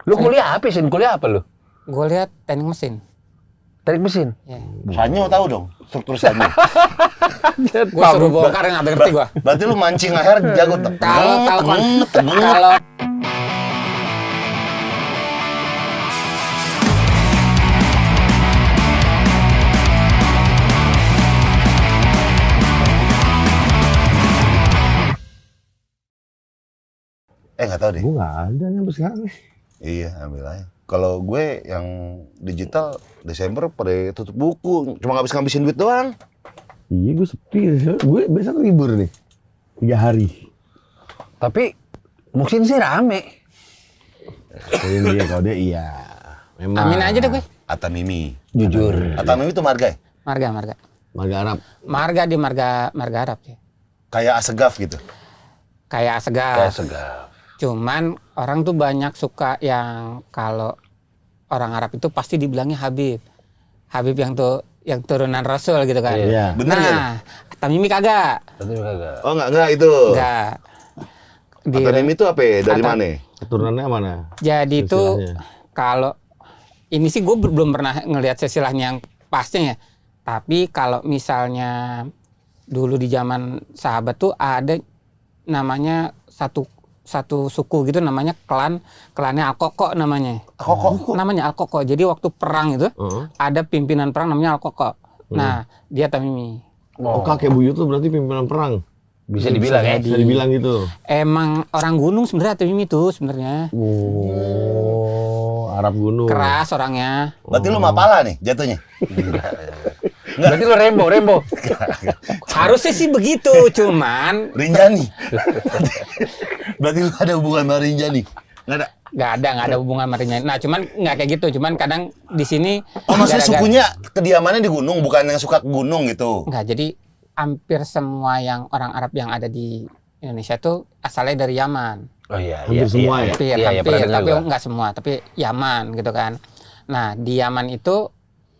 Lu kuliah apa sih? Kuliah apa lu? Gue lihat teknik mesin. Teknik mesin. Ya. Sanyo tahu dong struktur sanyo. Gue suruh bongkar nggak ngerti gue. Berarti lu mancing air jago tuh. Kalau Nggak tahu deh. Gue nggak ada nih sampai sekarang nih. Iya, ambil aja. Kalau gue yang digital Desember pada tutup buku, cuma ngabisin duit doang. Iya, gue sepi. Gue besok libur nih 3 hari. Tapi Muksin sih rame. Ini dia kalau dia iya. Memang. amin aja deh gue. Ata Mimi. Jujur. Ata Mimi itu marga ya? Marga. Marga Arab. Marga di marga Arab ya. Kayak Asegaf gitu. Kayak segala. Kayak segaf. Cuman orang tuh banyak suka yang kalau orang Arab itu pasti dibilangnya Habib. Habib yang turunan Rasul gitu kan. Iya. Bener nggak? Nah, Tamimi kagak. Betul kagak. Oh enggak itu. Enggak. Ata Mimi itu apa ya? Dari mana? Keturunannya mana? Jadi itu Silsilahnya. kalau ini sih gue belum pernah ngelihat silsilahnya yang pastinya ya. Tapi kalau misalnya dulu di zaman sahabat tuh ada namanya satu suku gitu namanya klannya Al-Koko namanya. Koko. Namanya Al-Koko. Jadi waktu perang itu ada pimpinan perang namanya Al-Koko. Nah, dia Tamimi. Oh, kakek buyut tuh berarti pimpinan perang. Bisa dibilang ya. Bisa dibilang gitu. Emang orang gunung sebenarnya Tamimi tuh sebenarnya. Oh, Arab gunung. Keras orangnya. Berarti lu Mapala nih jatuhnya. Berarti lu Rembo. Harusnya sih begitu, cuman Rinjani. Berarti lu ada hubungan sama Rinjani? Nggak ada? nggak ada hubungan sama Rinjani. Nah, cuman nggak kayak gitu. Cuman kadang di sini Oh, maksudnya gara-gara- sukunya kediamannya di gunung, bukan yang suka ke gunung gitu? nggak. Jadi hampir semua yang orang Arab yang ada di Indonesia tuh asalnya dari Yaman. Oh iya. Hampir semua ya? Hampir, Iya, hampir. pernah Tapi dengar. nggak semua, tapi Yaman gitu kan. Nah, di Yaman itu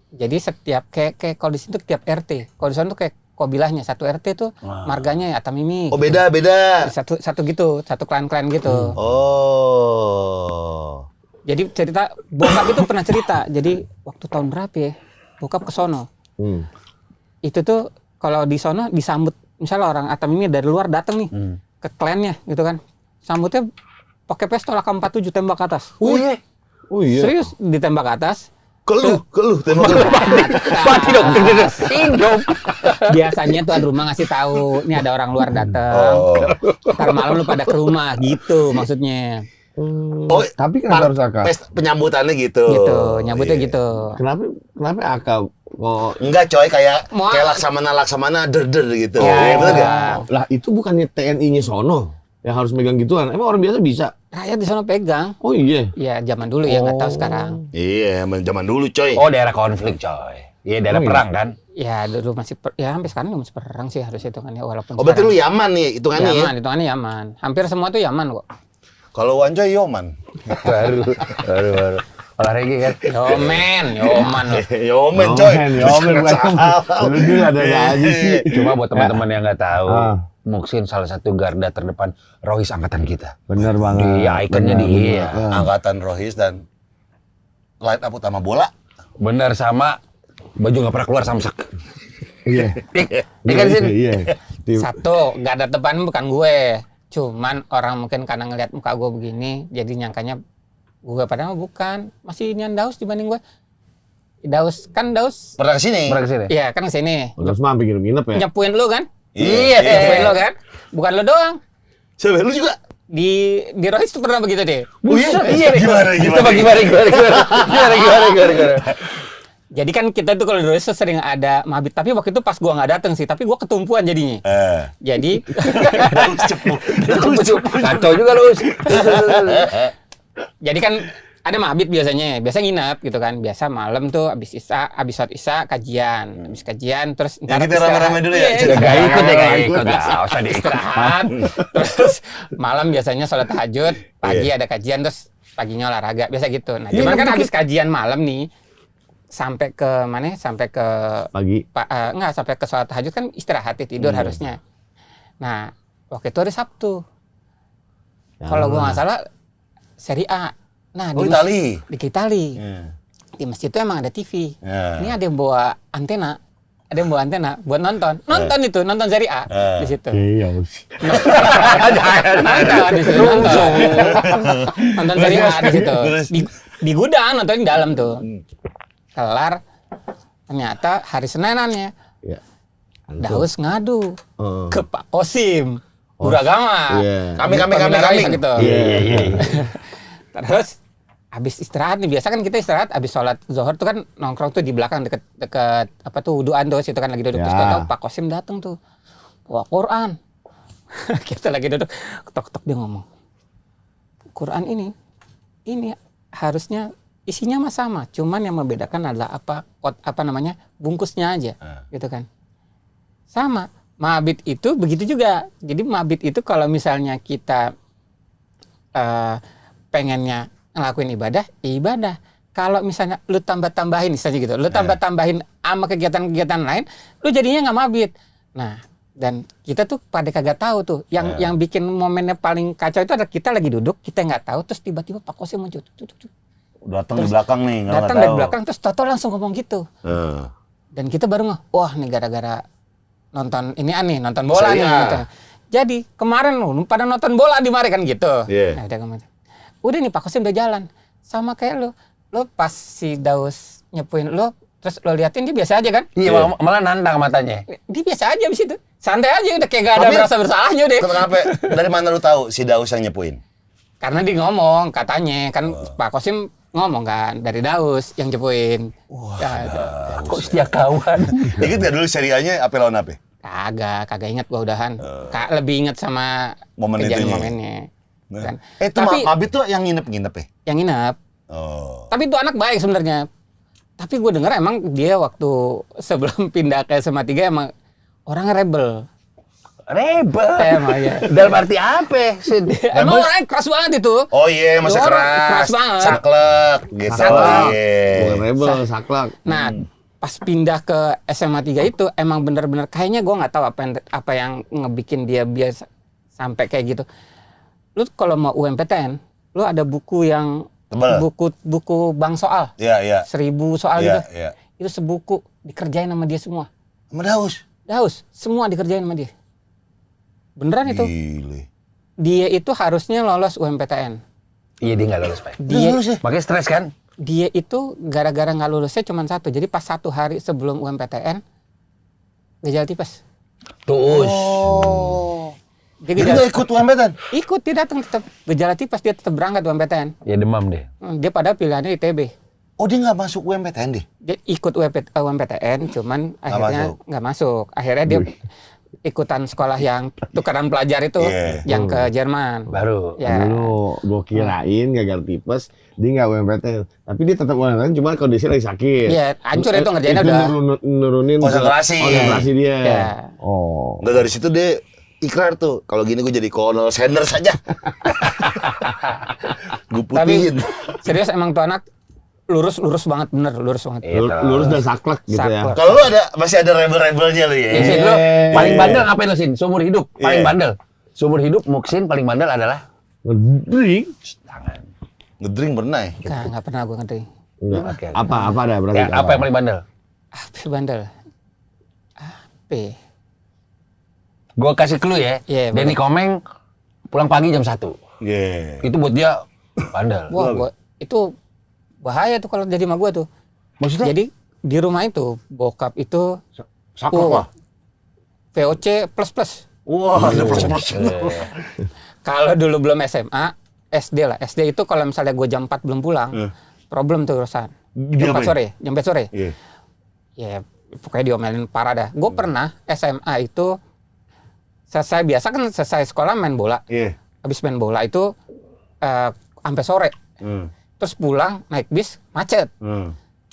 jadi setiap kayak kalau di situ tiap RT. Kalau di sana tuh kayak kabilahnya satu RT tuh marganya ya Tamimi. Oh, gitu. beda. Satu gitu, satu klan-klan gitu. Oh. Jadi cerita bokap itu pernah cerita. Jadi waktu tahun berapa ya? Bokap ke sono. Itu tuh kalau di sono disambut misalnya orang Atamimi dari luar datang nih ke klannya gitu kan. Sambutnya pakai pistol AK-47 tembak ke atas. Oh iya. Oh iya. Serius ditembak ke atas. Ke lu, tembak lu. Mati dong. Hidup. Biasanya tuan rumah ngasih tahu, ini ada orang luar datang. Oh. Ntar malam lu pada ke rumah gitu maksudnya. Oh, Tapi kenapa harus akal? penyambutannya gitu. Gitu, nyambutnya Iya. gitu. Kenapa akal? Kok Enggak coy, kayak Mau- laksamana der gitu. Ya, Iya, bener nggak? lah itu bukannya TNI-nya sono yang harus megang gituan. Emang orang biasa bisa? Rakyat di sana pegang. Oh iya. Ya zaman dulu ya nggak tahu sekarang. Iya, zaman dulu coy. Oh, daerah konflik, coy. Iya, daerah Oh, iya. perang kan? Ya dulu masih ya sampai sekarang masih perang sih harus hitungannya walaupun Oh, berarti lu sekarang. Yaman nih hitungannya ya? Yaman, hitungannya Yaman. Hampir semua tuh Yaman kok. Kalau Wancoy Yoman. baru. Olahraga kan? Yoman loh. Yomen coy. Yomen, lu dulu ada aja sih. Cuma buat teman-teman yang nggak tahu, Ah. Muksin salah satu garda terdepan Rohis angkatan kita. Bener banget. Iya, ikonnya Bener, dia. bener. Angkatan Rohis dan line up utama bola. Bener sama baju nggak pernah keluar samsak. Iya. Iya kan, Sin? Iya. Tim- Satu, garda depan bukan gue. Cuman orang mungkin karena ngelihat muka gue begini, jadi nyangkanya gue padahal bukan. Masih inian Daus dibanding gue. Daus. Pernah kesini? Pernah kesini? Iya kan kesini. Terus mampir nginep ya? Nyepuin lu kan? Iya. Nyepuin lu kan? Bukan lu doang. Siapa lu juga? Di Rohis tuh pernah begitu deh. Oh iya. Gimana? Gimana? Jadi kan kita tuh kalau di Rohis tuh sering ada mabit. Tapi waktu itu pas gua nggak dateng sih. Tapi gua ketumpuan jadinya. Jadi Kacau juga lu. jadi kan ada mabit biasanya. Biasa nginep gitu kan. Biasa malam tuh abis sholat isya kajian. Abis kajian terus Ya, kita rame-rame dulu ya. Iya, Gak ikut ya, gak ikut. Gak usah diikut. istirahat. Terus malam biasanya sholat tahajud, pagi ada kajian, terus paginya olahraga, biasa gitu. Nah, cuman kan habis kajian malam nih, sampai ke mana? Sampai ke Pagi. enggak, sampai ke sholat tahajud kan istirahat tidur harusnya. Nah, waktu itu hari Sabtu. Kalau gua nggak salah seri A. Nah, Oh, Itali. Di Itali. Iya. Di masjid itu emang ada TV. Ya. Ini ada yang bawa antena. Ada yang bawa antena buat nonton. Nonton Serie A di situ. Iya. Nonton di situ. Nonton Serie A di situ. Di gudang nonton di dalam tuh. Kelar. Ternyata hari Seninannya Iya. Daus ngadu Oh. ke Pak Kosim, guru agama. Iya. Kami. Gitu. Iya. Terus habis istirahat nih, biasa kan kita istirahat habis sholat zuhur tuh kan nongkrong tuh di belakang deket apa tuh wuduan tuh, situ kan lagi duduk. Ya. Terus tahu Pak Kosim datang tuh bawa Quran. Kita lagi duduk, ketok-ketok dia ngomong, Quran ini harusnya isinya mah sama, cuman yang membedakan adalah apa namanya bungkusnya aja, gitu kan. Sama, mabit itu begitu juga. Jadi mabit itu kalau misalnya kita pengennya ngelakuin ibadah. Kalau misalnya lu tambah-tambahin misalnya gitu, lu tambah-tambahin sama kegiatan-kegiatan lain, lu jadinya nggak mabit. Nah, dan kita tuh pada kagak tahu tuh, yang bikin momennya paling kacau itu adalah kita lagi duduk, kita nggak tahu, terus tiba-tiba Pak Kosim muncul. Datang di belakang nih, nggak Datang tahu. dari belakang, terus Toto langsung ngomong gitu. Dan kita baru wah nih gara-gara nonton nonton bola nih. Gitu. Jadi kemarin lu pada nonton bola di mari kan gitu. Iya. Nah, udah nih Pak Kosim udah jalan. Sama kayak lu pas si Daus nyepuin lu, terus lo liatin dia biasa aja kan? Iya, malah nantang matanya. Dia biasa aja abis itu. Santai aja, udah kayak gak ada merasa bersalahnya deh. Kenapa? Dari mana lu tahu si Daus yang nyepuin? Karena dia ngomong, katanya kan Pak Kosim ngomong kan dari Daus yang nyepuin. Kok setia kawan? Ingat gak dulu serianya apa lawan apa? Kagak inget gua udahan. Lebih inget sama Momen kejadian itunya. momennya. Kan. Itu Mabit tuh yang nginep ya? Yang nginep. Oh. Tapi itu anak baik sebenarnya. Tapi gue dengar emang dia waktu sebelum pindah ke SMA 3 emang orang rebel. Emang ya. Dalam arti apa? Emang orangnya keras banget itu. Oh iya, masa Orang keras. keras banget. Saklek gitu. Saklek. Iya. Bukan rebel, saklek. Nah, pas pindah ke SMA 3 itu emang bener-bener kayaknya gue nggak tahu apa yang ngebikin dia biasa sampai kayak gitu. Lu kalau mau UMPTN, lu ada buku yang Tebal. buku bank soal. Iya. 1000 soal Iya, gitu. iya. Itu sebuku dikerjain sama dia semua. Sama Daus. Semua dikerjain sama dia. Beneran itu. Gile. Dia itu harusnya lolos UMPTN. Iya, dia nggak lulus, Pak. Dia Makanya stres kan? dia itu gara-gara nggak lulusnya cuma satu. Jadi pas 1 hari sebelum UMPTN gejala tipes. Terus. Dia Dia gejala, nggak ikut UMPTN? ikut dia datang tetap gejala tipes, dia tetap berangkat UMPTN. Ya demam deh. Dia padahal pilihannya ITB. Oh, dia nggak masuk UMPTN deh? Dia ikut UMPTN, cuman akhirnya masuk. nggak masuk. Akhirnya dia ikutan sekolah yang tukaran pelajar itu, Iya. yang ke Jerman. Baru. Ya. Dulu gue kirain gagal tipes, dia nggak UMPTN. Tapi dia tetap UMPTN, cuma kondisi lagi sakit. Iya, hancur itu ngerjainnya Itu udah. nurunin Konsentrasi dia. Ya. Oh. Udah dari situ dia ikrar tuh, kalau gini gue jadi Colonel Sanders saja. Gue Tapi putihin. serius emang tuh anak lurus banget, bener lurus banget. Lurus dan saklek gitu ya. Saklek. Kalau lu masih ada rebel-rebelnya lu ya. Ya, Sin, lu paling Iya. bandel ngapain lu, Sin? Seumur hidup paling Iya. bandel. Seumur hidup Muksin paling bandel adalah Ngedrink? tangan. Ngedrink pernah ya? Nggak pernah gue ngedrink. Enggak. Oke. Apa ada berarti? Ya, apa yang paling bandel? Apa bandel? Apa? Gua kasih clue ya. Iya, Denny Komeng pulang pagi jam 1. Iya. Itu buat dia bandel. Wah, itu bahaya tuh kalau jadi sama gue tuh. Maksudnya? Jadi di rumah itu bokap itu Saklek lah. VOC plus. Wah, ada plus-plus. Kalau dulu belum SMA, SD lah. SD itu kalau misalnya gue jam 4 belum pulang, problem tuh urusan. Jam 4 sore, jam 4 sore. Iya. Ya pokoknya diomelin parah dah. Gue pernah SMA itu selesai sekolah main bola. Iya. Habis main bola itu sampai sore. Terus pulang naik bis macet.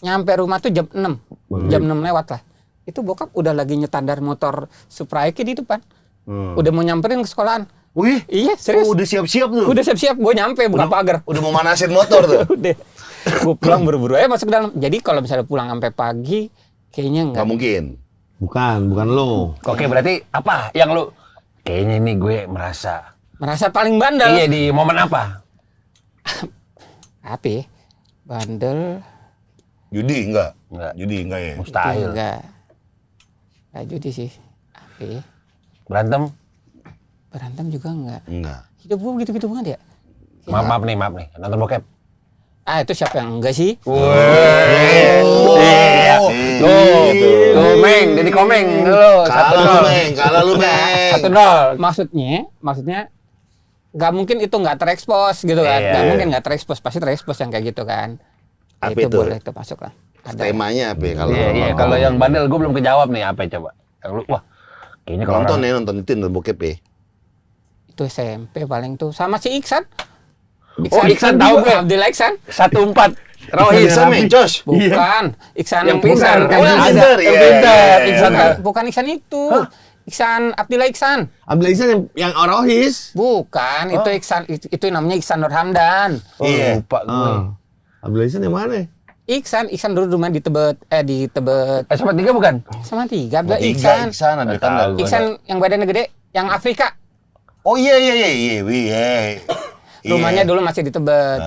Nyampe rumah tuh jam 6. Jam 6 lewat lah. Itu bokap udah lagi nyetandar motor Supra Eki di depan. Udah mau nyamperin ke sekolahan. Wih. Iya, serius. Oh, udah siap-siap tuh. Udah siap-siap, gue nyampe buka pagar. Udah mau manasin motor tuh. Udah. Gue pulang buru-buru aja masuk ke dalam. Jadi kalau misalnya pulang sampai pagi, kayaknya Nggak enggak. mungkin. Bukan lo. Oke, berarti apa yang lu kayaknya ini gue merasa Merasa paling bandel. iya di momen apa? Apa? Bandel. Judi enggak? Enggak. Judi enggak ya? Mustahil. Enggak judi sih. Apa? Berantem? Berantem juga enggak. Enggak. Hidup gua gitu-gitu banget ya. Maaf nih. Nonton bokep. Itu siapa yang enggak sih? Iya. Tuh, Meng, Deddy Komeng dulu. Kalah lu, Meng. 1-0. Maksudnya nggak mungkin itu nggak terekspos gitu kan. Iya. Nggak mungkin nggak terekspos, pasti terekspos yang kayak gitu kan. Apa itu itu? boleh itu masuk lah. Ada. Temanya apa ya kalau Iya, kalau yang bandel gue belum kejawab nih apa coba. Yang lu wah, kayaknya kalau nonton orang- ya, nonton itu nonton bokep ya. Itu SMP paling tuh sama si Iksan. Oh, Iksan tahu gue. Abdillah Iksan. 1-4. Rohis. Bisa Mencos. Bukan. Iksan Yang pintar, bukan. kan? Oh, yang Ada. pintar, Yang iya, pintar. iya, Iksan. iya. Bukan Iksan itu. Iksan Abdillah Iksan. Abdul Ihsan yang Rohis. Bukan, itu Iksan itu namanya Iksan Nur Hamdan. Oh, Iya. lupa gue. Abdul Ihsan yang mana? Iksan dulu rumah di Tebet, di Tebet Sama 3 bukan? sama 3 Abdillah Iksan Iksan. ada Nggak kan. tahu. Iksan yang badannya gede, yang Afrika. Oh iya. Rumahnya dulu masih di Tebet.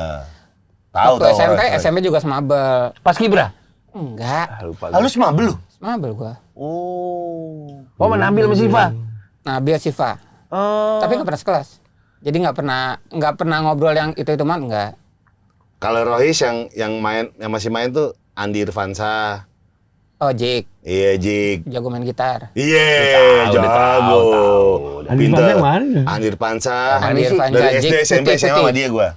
Tahu Waktu tahu. SMP juga semabel. Pas Kibra? Enggak, Lupa Lalu semabel lu? semabel gua. Oh. Oh, Nabil sama Siva. Nabil Siva. Oh. Tapi nggak pernah sekelas. Jadi nggak pernah ngobrol yang itu mah enggak. Kalau Rohis yang masih main tuh Andi Irfansyah. Oh, Jik, Iya, Jik. jago main gitar. Iya, Udah jago. tahu. Andi Irfansyah yang mana? Andi Irfansyah. Andi Irfansyah, Dari Jik, SD, SMP, putih, SMA sama putih. dia gua.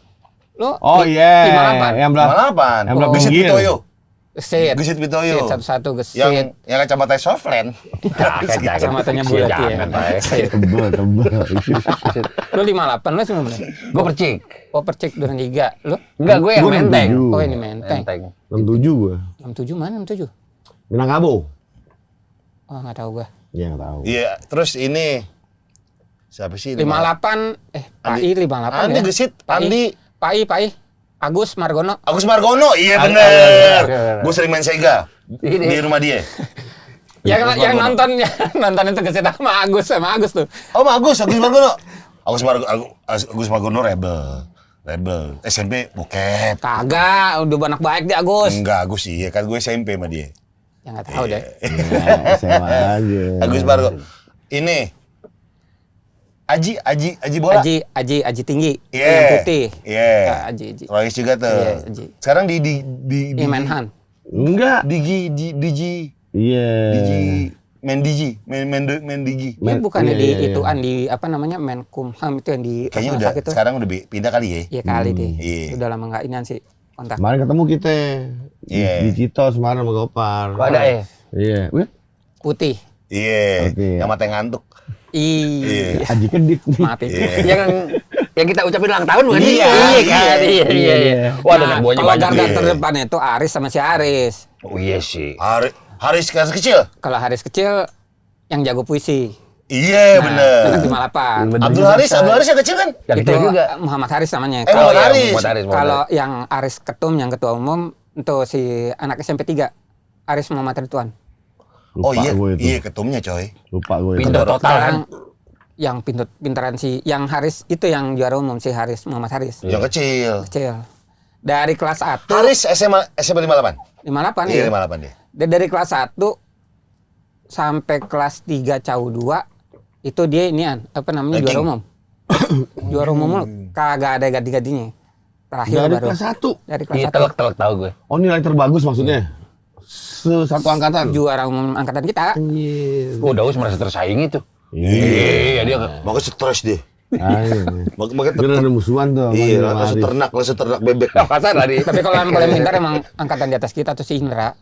Lo Oh iya, 58. yang belah. Malapan. Yang belakang Gesit pinggir. Pitoyo. Gesit. Gesit Pitoyo. Gesit satu-satu gesit. Yang kacamata softland. Kacamatanya bulat ya. Jangan, Pak. Tebel. Lu 58, lu 19. Gue percik. Oh, Percik Duren 3. Lu? Enggak, gue yang Gua menteng. 67. Oh, ini Menteng. 67 gua. 67 mana 67? Minangkabau. Oh, nggak tahu gua. Iya, enggak tahu. Iya, terus ini siapa sih? 58 Pai 58 Andi ya. Gesit, Pai. Andi Pai. Agus Margono. Agus Margono. Iya Agus bener. Margono. Gue sering main Sega Ini. di rumah dia. Yang nonton itu Gesit sama Agus tuh. Oh, Agus Margono. Agus Margono rebel. SMP bokep. Kagak, udah anak baik dia Agus. Enggak, Agus iya kan gue SMP sama dia. Ya nggak tahu deh. Ya, SMA aja. Agus Margono. Ini Aji bola. Aji tinggi. Iya. Yang putih. Iya. Ah, Aji. Royce juga tuh. Iya, Aji. Sekarang di Ini Menhan. Enggak. Digi Iya. Digi. Dia bukannya di iya. ituan di apa namanya Menkumham itu yang di Kayaknya rumah udah sakit tuh. sekarang udah pindah kali ya. Iya kali deh. Iya. Udah lama nggak inian sih kontak. Kemarin ketemu kita. Iya. Di Citos kemarin sama Gopar. Kok ada ya? Iya. Wih, Putih. Iya. Oke. Yang mata yang ngantuk. Iya. Aji Kedit nih. Mati. yang kita ucapin ulang tahun bukan? Iya, kan? Iya. Wah, ada anak buahnya Kalau banyak. garda iya. terdepan itu Aris sama si Aris. Oh iya sih. Haris kasih kecil. Kalau Haris kecil yang jago puisi. Iya bener. Anak 58. Abdul Haris yang kecil kan? Yang Itu kecil juga. Muhammad Haris namanya. Eh, Kalau Muhammad yang- Haris. Muhammad Haris. Kalau yang Aris ketum, yang ketua umum itu si anak SMP 3. Aris Muhammad Ridwan. Oh iya, Gue itu. iya ketumnya coy. Lupa gue itu. Pindah total kan? Sekarang yang pintaran si yang Haris itu yang juara umum si Haris Muhammad Haris. Yang kecil. Kecil. Dari kelas 1 Haris SMA 58. 58 Iya ya. 58 dia. Dari kelas 1 sampai kelas 3 CAU 2 itu dia inian apa namanya Ranking. juara umum. Juara umum lu kagak ada ganti-gantinya. Terakhir Dari baru kelas 1. dari kelas Iya, 1 telek tahu gue. Oh, nilai terbagus maksudnya. Satu angkatan. juara umum angkatan kita. Anjir. Oh, Daus merasa tersaingi tuh. Iya. Iya, dia Makanya stres dia. Ayo. Makanya Dia ada musuhan tuh. sama Iya, Indra langsung Haris. ternak bebek. pasar tadi. Tapi kalau yang paling pintar emang angkatan di atas kita tuh si Indra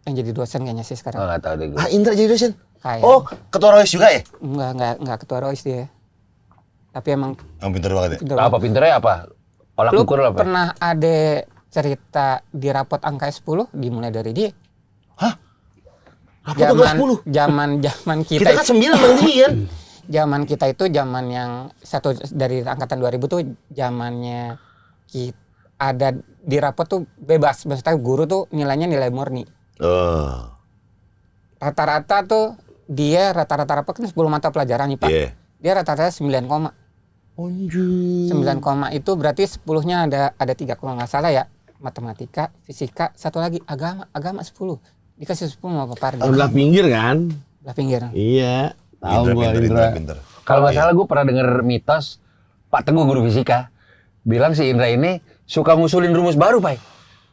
yang jadi dosen kayaknya Oh, sih sekarang. enggak tahu deh gue. Ah, Indra jadi dosen. Kayak Oh, ketua Royce juga ya? enggak ketua Royce dia. Tapi emang Yang pintar banget ya. pintar Apa banget. pinternya apa? Olah Lu ukur apa? pernah ada cerita di rapot angka 10 dimulai dari dia? Apa tuh kelas 10? Zaman Kita kan 9 Bang Dian. zaman kita itu zaman yang satu dari angkatan 2000 tuh zamannya ada di rapot tuh bebas, maksudnya guru tuh nilainya nilai murni. Oh. Rata-rata tuh dia rata-rata rapot kan 10 mata pelajaran IPA. Iya. Dia rata-rata 9, Anjir. 9 koma itu berarti 10-nya ada 3 kalau nggak salah ya. Matematika, fisika, satu lagi agama 10. Dikasih 10 sama Pak Pardi. Sebelah pinggir kan? Lah pinggir. Iya. Tahu gua Indra. Pinter. Kalau nggak salah gue pernah denger mitos Pak Teguh guru fisika bilang si Indra ini suka ngusulin rumus baru, Pak.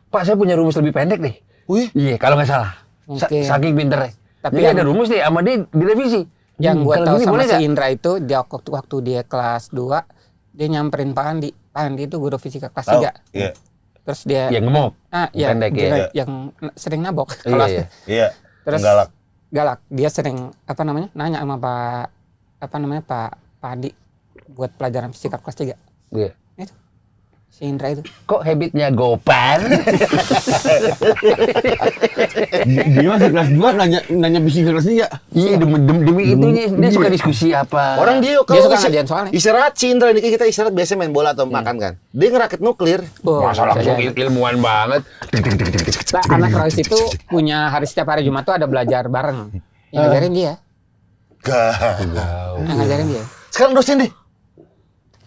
Pak, saya punya rumus lebih pendek deh. Wih, Iya, kalau nggak salah. Mungkin. Saking pinternya. Tapi Jadi yang- ada rumus nih sama dia direvisi. Yang gua Kalau tahu gini sama boleh si nggak? Indra itu dia waktu dia kelas 2 dia nyamperin Pak Andi. Pak Andi itu guru fisika kelas tahu. 3. Iya. Terus dia Yang gemuk. ya, pendek ya. dia yang sering nabok Iya, kelas. iya. Iya. Terus Galak. galak. Dia sering nanya sama Pak Andi buat pelajaran fisika kelas 3. Iya. Itu. Si Indra itu. Kok habitnya gopar? Dia masih kelas 2 nanya fisika kelas 3. Iya, demi itunya dia suka diskusi apa. Orang dia Dia kalau suka ngajarin soalnya. istirahat sih Indra ini kita istirahat biasa main bola atau makan kan. Dia ngerakit nuklir. Oh, Masa langsung bisa jadi. ilmuwan banget. Nah, anak Royce itu punya hari setiap hari Jumat tuh ada belajar bareng. Yang ngajarin dia. Gak. Yang ngajarin dia. Sekarang dosen deh.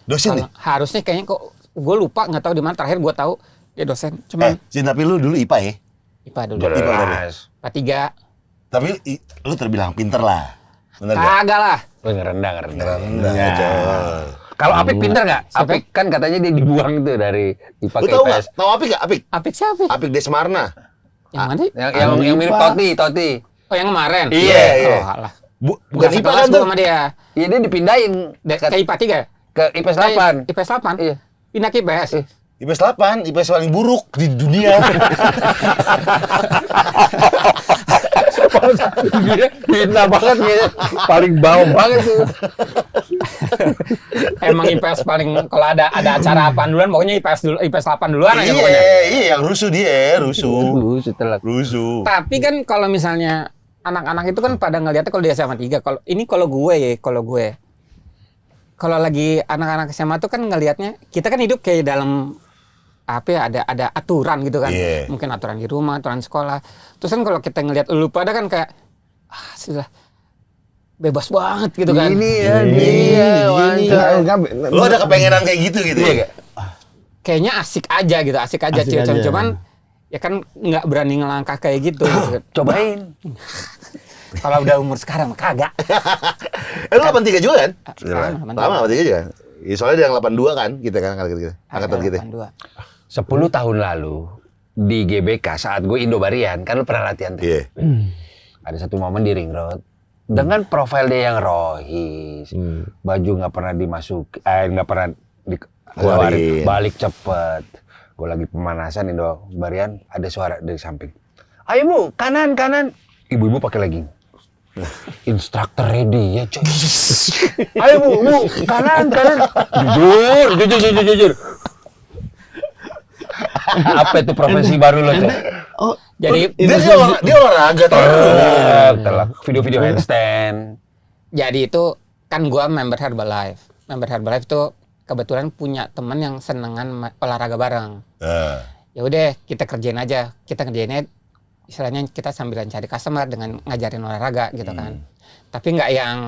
Dosen deh. Harusnya kayaknya kok gue lupa nggak tahu di mana terakhir gue tahu dia dosen. Cuman Cin, tapi lu dulu IPA ya? IPA dulu. Jelas. IPA 3. Tapi lu terbilang pinter lah. Bener gak? Kagak lah. Oh, ngerendah. Rendah Ya. aja. Kalau Apik pinter nggak? Siapa? Apik kan katanya dia dibuang tuh dari IPA Lu ke tau IPS. gak? Tau Apik gak? Apik? Apik siapa? Apik Desmarna. Yang mana sih? Yang mirip IPA. Toti. Oh yang kemarin? Iya, iya. Oh alah. Bukan Nggak IPA sekelas kan gua tuh? sama dia. Iya, dia dipindahin Ke IPA 3? ke IPS 8. IPS 8? Iya. Pindah ke IPS? IPS 8, IPS paling buruk di dunia. Dia pindah banget gitu. Paling bawah banget tuh. Emang IPS paling kalau ada acara apaan duluan pokoknya IPS 8 duluan aja pokoknya. Iya, yang rusuh dia, rusuh. Setelah Rusuh. Tapi kan kalau misalnya anak-anak itu kan pada ngeliatnya kalau di SMA 3. Kalau gue. Kalau lagi anak-anak SMA tuh kan ngelihatnya kita kan hidup kayak dalam apa ya ada aturan gitu kan. Iya. Mungkin aturan di rumah, aturan sekolah. Terus kan kalau kita ngelihat lu pada kan kayak sudah bebas banget gitu kan. Ini ya dia. mantap. Lu ada kepengenan kayak gitu gitu Iya ya? gak? Kayaknya asik aja gitu, asik aja Asik cewek-cewek. aja. Cuman ya kan nggak berani ngelangkah kayak gitu. Gitu. Cobain. Kalau udah umur sekarang mah kagak. Lu 83 juga kan? Sama, Lama 83 juga. Ya, soalnya dia yang 82 kan, kita kan angkatan kita. 82. 10 tahun lalu di GBK saat gue Indobarian kan lu pernah latihan tuh. Iya. Ada satu momen di ring road dengan profil dia yang rohis, baju nggak pernah nggak pernah dikeluarin, Keluarin. balik cepet. Gue lagi pemanasan Indobarian, ada suara dari samping. Ayo bu, kanan. Ibu-ibu pakai legging. Instruktur ready ya coy. Ayo bu, kanan. Jujur. Apa itu profesi baru lo coy? Oh, Jadi Dia olahraga Telak video-video handstand. Jadi itu kan gua member Herbalife. Member Herbalife tuh kebetulan punya teman yang senengan olahraga bareng. Ya udah kita kerjain aja. Kita kerjainnya istilahnya kita sambilan cari customer dengan ngajarin olahraga gitu kan. Tapi nggak yang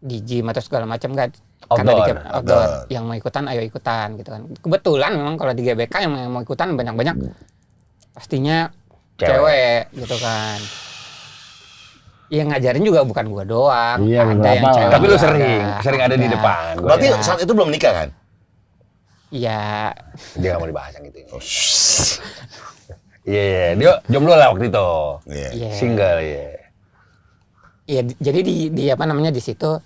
di gym atau segala macam kan. Karena di outdoor. Yang mau ikutan ayo ikutan gitu kan. Kebetulan memang kalau di GBK yang mau ikutan banyak-banyak pastinya cewek gitu kan. Yang ngajarin juga bukan gua doang. Iya, ada beberapa yang lah. cewek. Tapi lu juga sering ada di Ada. depan. Gua Berarti lihat. saat itu belum nikah kan? Iya. Dia nggak mau dibahas yang gitu. Iya, dia jomblo lah waktu itu. Iya. Iya. Single ya. Iya, jadi di apa namanya di situ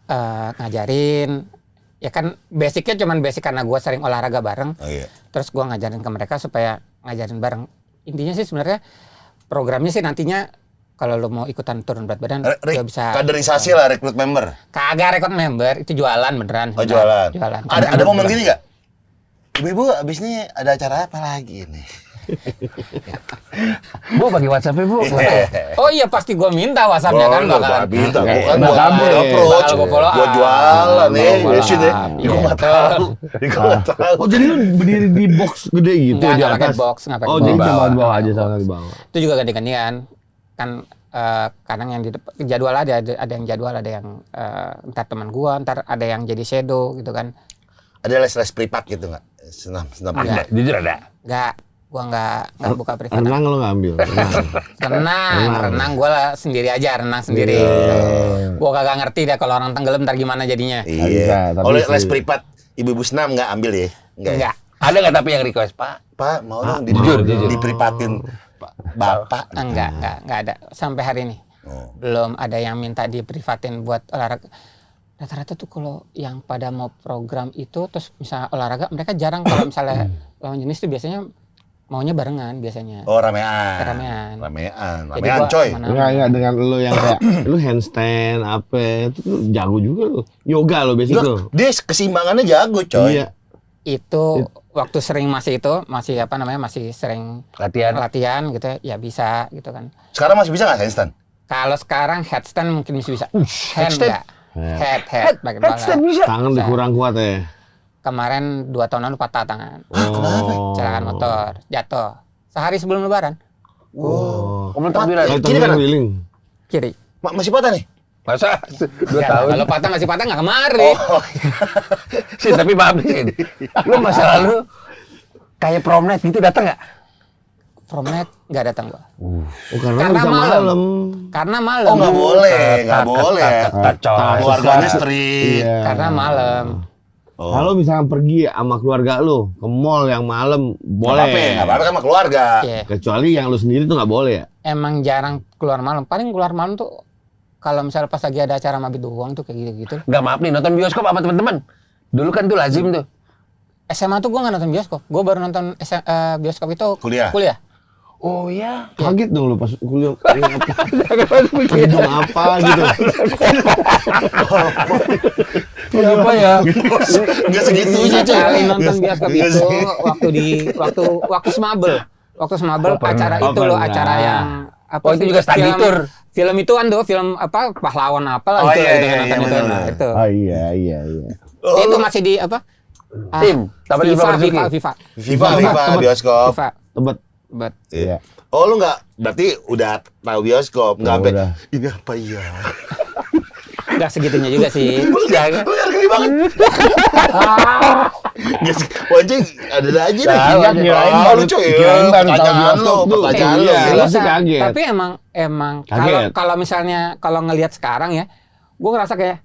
ngajarin ya kan basicnya cuman basic karena gua sering olahraga bareng. Oh, iya. Terus gua ngajarin ke mereka supaya ngajarin bareng. Intinya sih sebenarnya programnya sih nantinya kalau lo mau ikutan turun berat badan lo bisa Kaderisasi lah, rekrut member. kagak rekrut member, itu jualan beneran. Oh, jualan. Jualan. Ada momen gini nggak? Ibu-ibu abis ini ada acara apa lagi nih? Bu bagi WhatsApp bu. Oh iya pasti gua minta WhatsApp-nya kan bakalan. Minta, Nggak, bukan nggak gua kabur ya. approach, Bakal gua follow gua up. jualan nih, Follow ya sih deh. up. Gua Iya. nggak tahu, gua nggak tahu. Oh, jadi lu berdiri di box gede gitu Nggak di pakai atas. box, nggak pakai Oh, box. jadi Bawah. cuma di bawah aja sama di bawah. Itu juga ganti-gantian. Kan kadang yang di jadwal ada yang jadwal, ada yang ntar teman gua, ntar ada yang jadi shadow gitu kan. Ada les privat gitu nggak? Senam Ada, jujur ada. Gua nggak buka privat. Renang lo nggak ambil? Renang gua lah sendiri aja, renang sendiri. Gua kagak ngerti deh kalau orang tenggelam ntar gimana jadinya. Iya. Bisa, tapi Oleh sih- les privat ibu-ibu senam nggak ambil ya? Enggak. Ada nggak tapi yang request, Pak? Pak, mau dong jujur. diprivatin Bapak. Enggak ada sampai hari ini. Oh. Belum ada yang minta diprivatin buat olahraga. Rata-rata tuh kalau yang pada mau program itu terus misalnya olahraga, mereka jarang kalau misalnya lawan jenis tuh biasanya maunya barengan biasanya. Oh, ramean. Ramean. Jadi Ramean gua coy. mana- Enggak dengan lo yang kayak lu handstand apa itu tuh jago juga lo. Yoga lo basic Enggak, lo. dia keseimbangannya jago coy. Iya. Itu waktu sering masih sering latihan gitu ya bisa gitu kan. Sekarang masih bisa nggak handstand? Kalau sekarang headstand mungkin masih bisa. Hand headstand? enggak. Head pakai bola. bisa. Tangan Bisa. dikurang kuat ya. Kemarin 2 tahun lalu patah tangan. Oh. Kecelakaan motor, jatuh. Sehari sebelum lebaran, Oh. Kamu takbiran. Itu Kiri kanan? keliling. kiri. Masih patah nih? Masa 2 Ya, tahun? kalau patah masih patah nggak kemari. Oh, Sih, tapi maaf nih. Lu masa lalu kayak prom night gitu datang nggak? Promnet nggak datang gua. Oh, karena Karena bisa malam. malam. Karena malam. oh nggak boleh, nggak boleh. Coy. Keluarganya strict. Iya. Karena malam. Oh. Kalau misalnya pergi sama keluarga lu ke mall yang malam boleh. Nggak apa-apa sama keluarga. Iya. Kecuali yang lu sendiri tuh nggak boleh ya. Emang jarang keluar malam. Paling keluar malam tuh kalau misalnya pas lagi ada acara mabit doang tuh kayak gitu-gitu. Nggak, maaf nih, nonton bioskop sama teman-teman. Dulu kan tuh lazim tuh. SMA tuh gua nggak nonton bioskop. Gua baru nonton bioskop itu Kuliah. Oh ya. Kaget dong lu pas kuliah. Ini apa? Gedung apa gitu. Apa ya? Nggak segitunya coy. Sekali nonton bioskop Nggak itu segi- waktu Smabel. Waktu Smabel Oh, pernah. acara Oh, itu loh, pernah. acara yang apa Oh, itu sih, juga study film- tour. Film itu kan tuh, film apa pahlawan apa lah Oh, itu, iya, itu iya, nonton iya, itu. benar, Nah, benar. itu. Oh iya. Oh, Itu masih di apa? Tim, tapi di bawah Marzuki. FIFA. FIFA bioskop. FIFA. Tebet. But Iya. Oh lu nggak, berarti udah tahu bioskop, nggak Oh, sampai udah. ini apa ya? nggak segitunya juga sih. Jangan. Lu harganya banget. Yes, anjing ada aja nih. Tahu, Iya, kirain oh, baru- lucu ya. kirain baru tahu Pertanyaan bioskop lu, tuh. pertanyaan lu. Iya, gila. lu sih kaget. Tapi emang Kaget. kalau misalnya kalau ngelihat sekarang ya, gue ngerasa kayak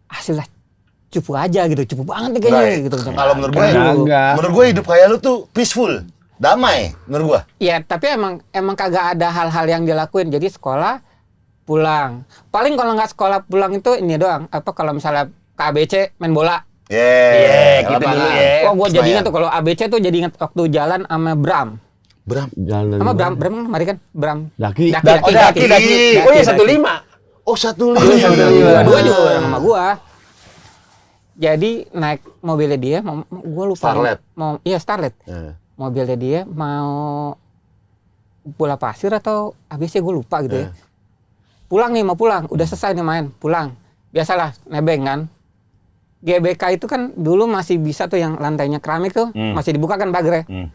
hasil cupu aja gitu, cupu banget nih kayaknya Nggak, gitu. Kalau menurut gue, Kagak. menurut gue hidup kayak lu tuh peaceful, damai menurut gue. Iya, tapi emang kagak ada hal-hal yang dilakuin. Jadi sekolah pulang. Paling kalau nggak sekolah pulang itu ini doang. Apa kalau misalnya KBC main bola. Iya, gitu dulu ya. Oh, gue jadi ingat tuh kalau ABC tuh jadi ingat waktu jalan sama Bram. Bram. Jalan dari Sama mana? Bram kan mari kan Bram. Daki. Daki. Daki. Oh iya 15. Oh 15. Dua juga bareng sama gua. Jadi naik mobilnya dia, gua lupa. Starlet. Iya Starlet. Eh. Mobilnya dia mau bola pasir atau ABC gua lupa gitu ya. Pulang nih, mau pulang. Udah selesai nih main, pulang. Biasalah nebeng kan. GBK itu kan dulu masih bisa tuh yang lantainya keramik tuh, masih dibuka kan pagarnya.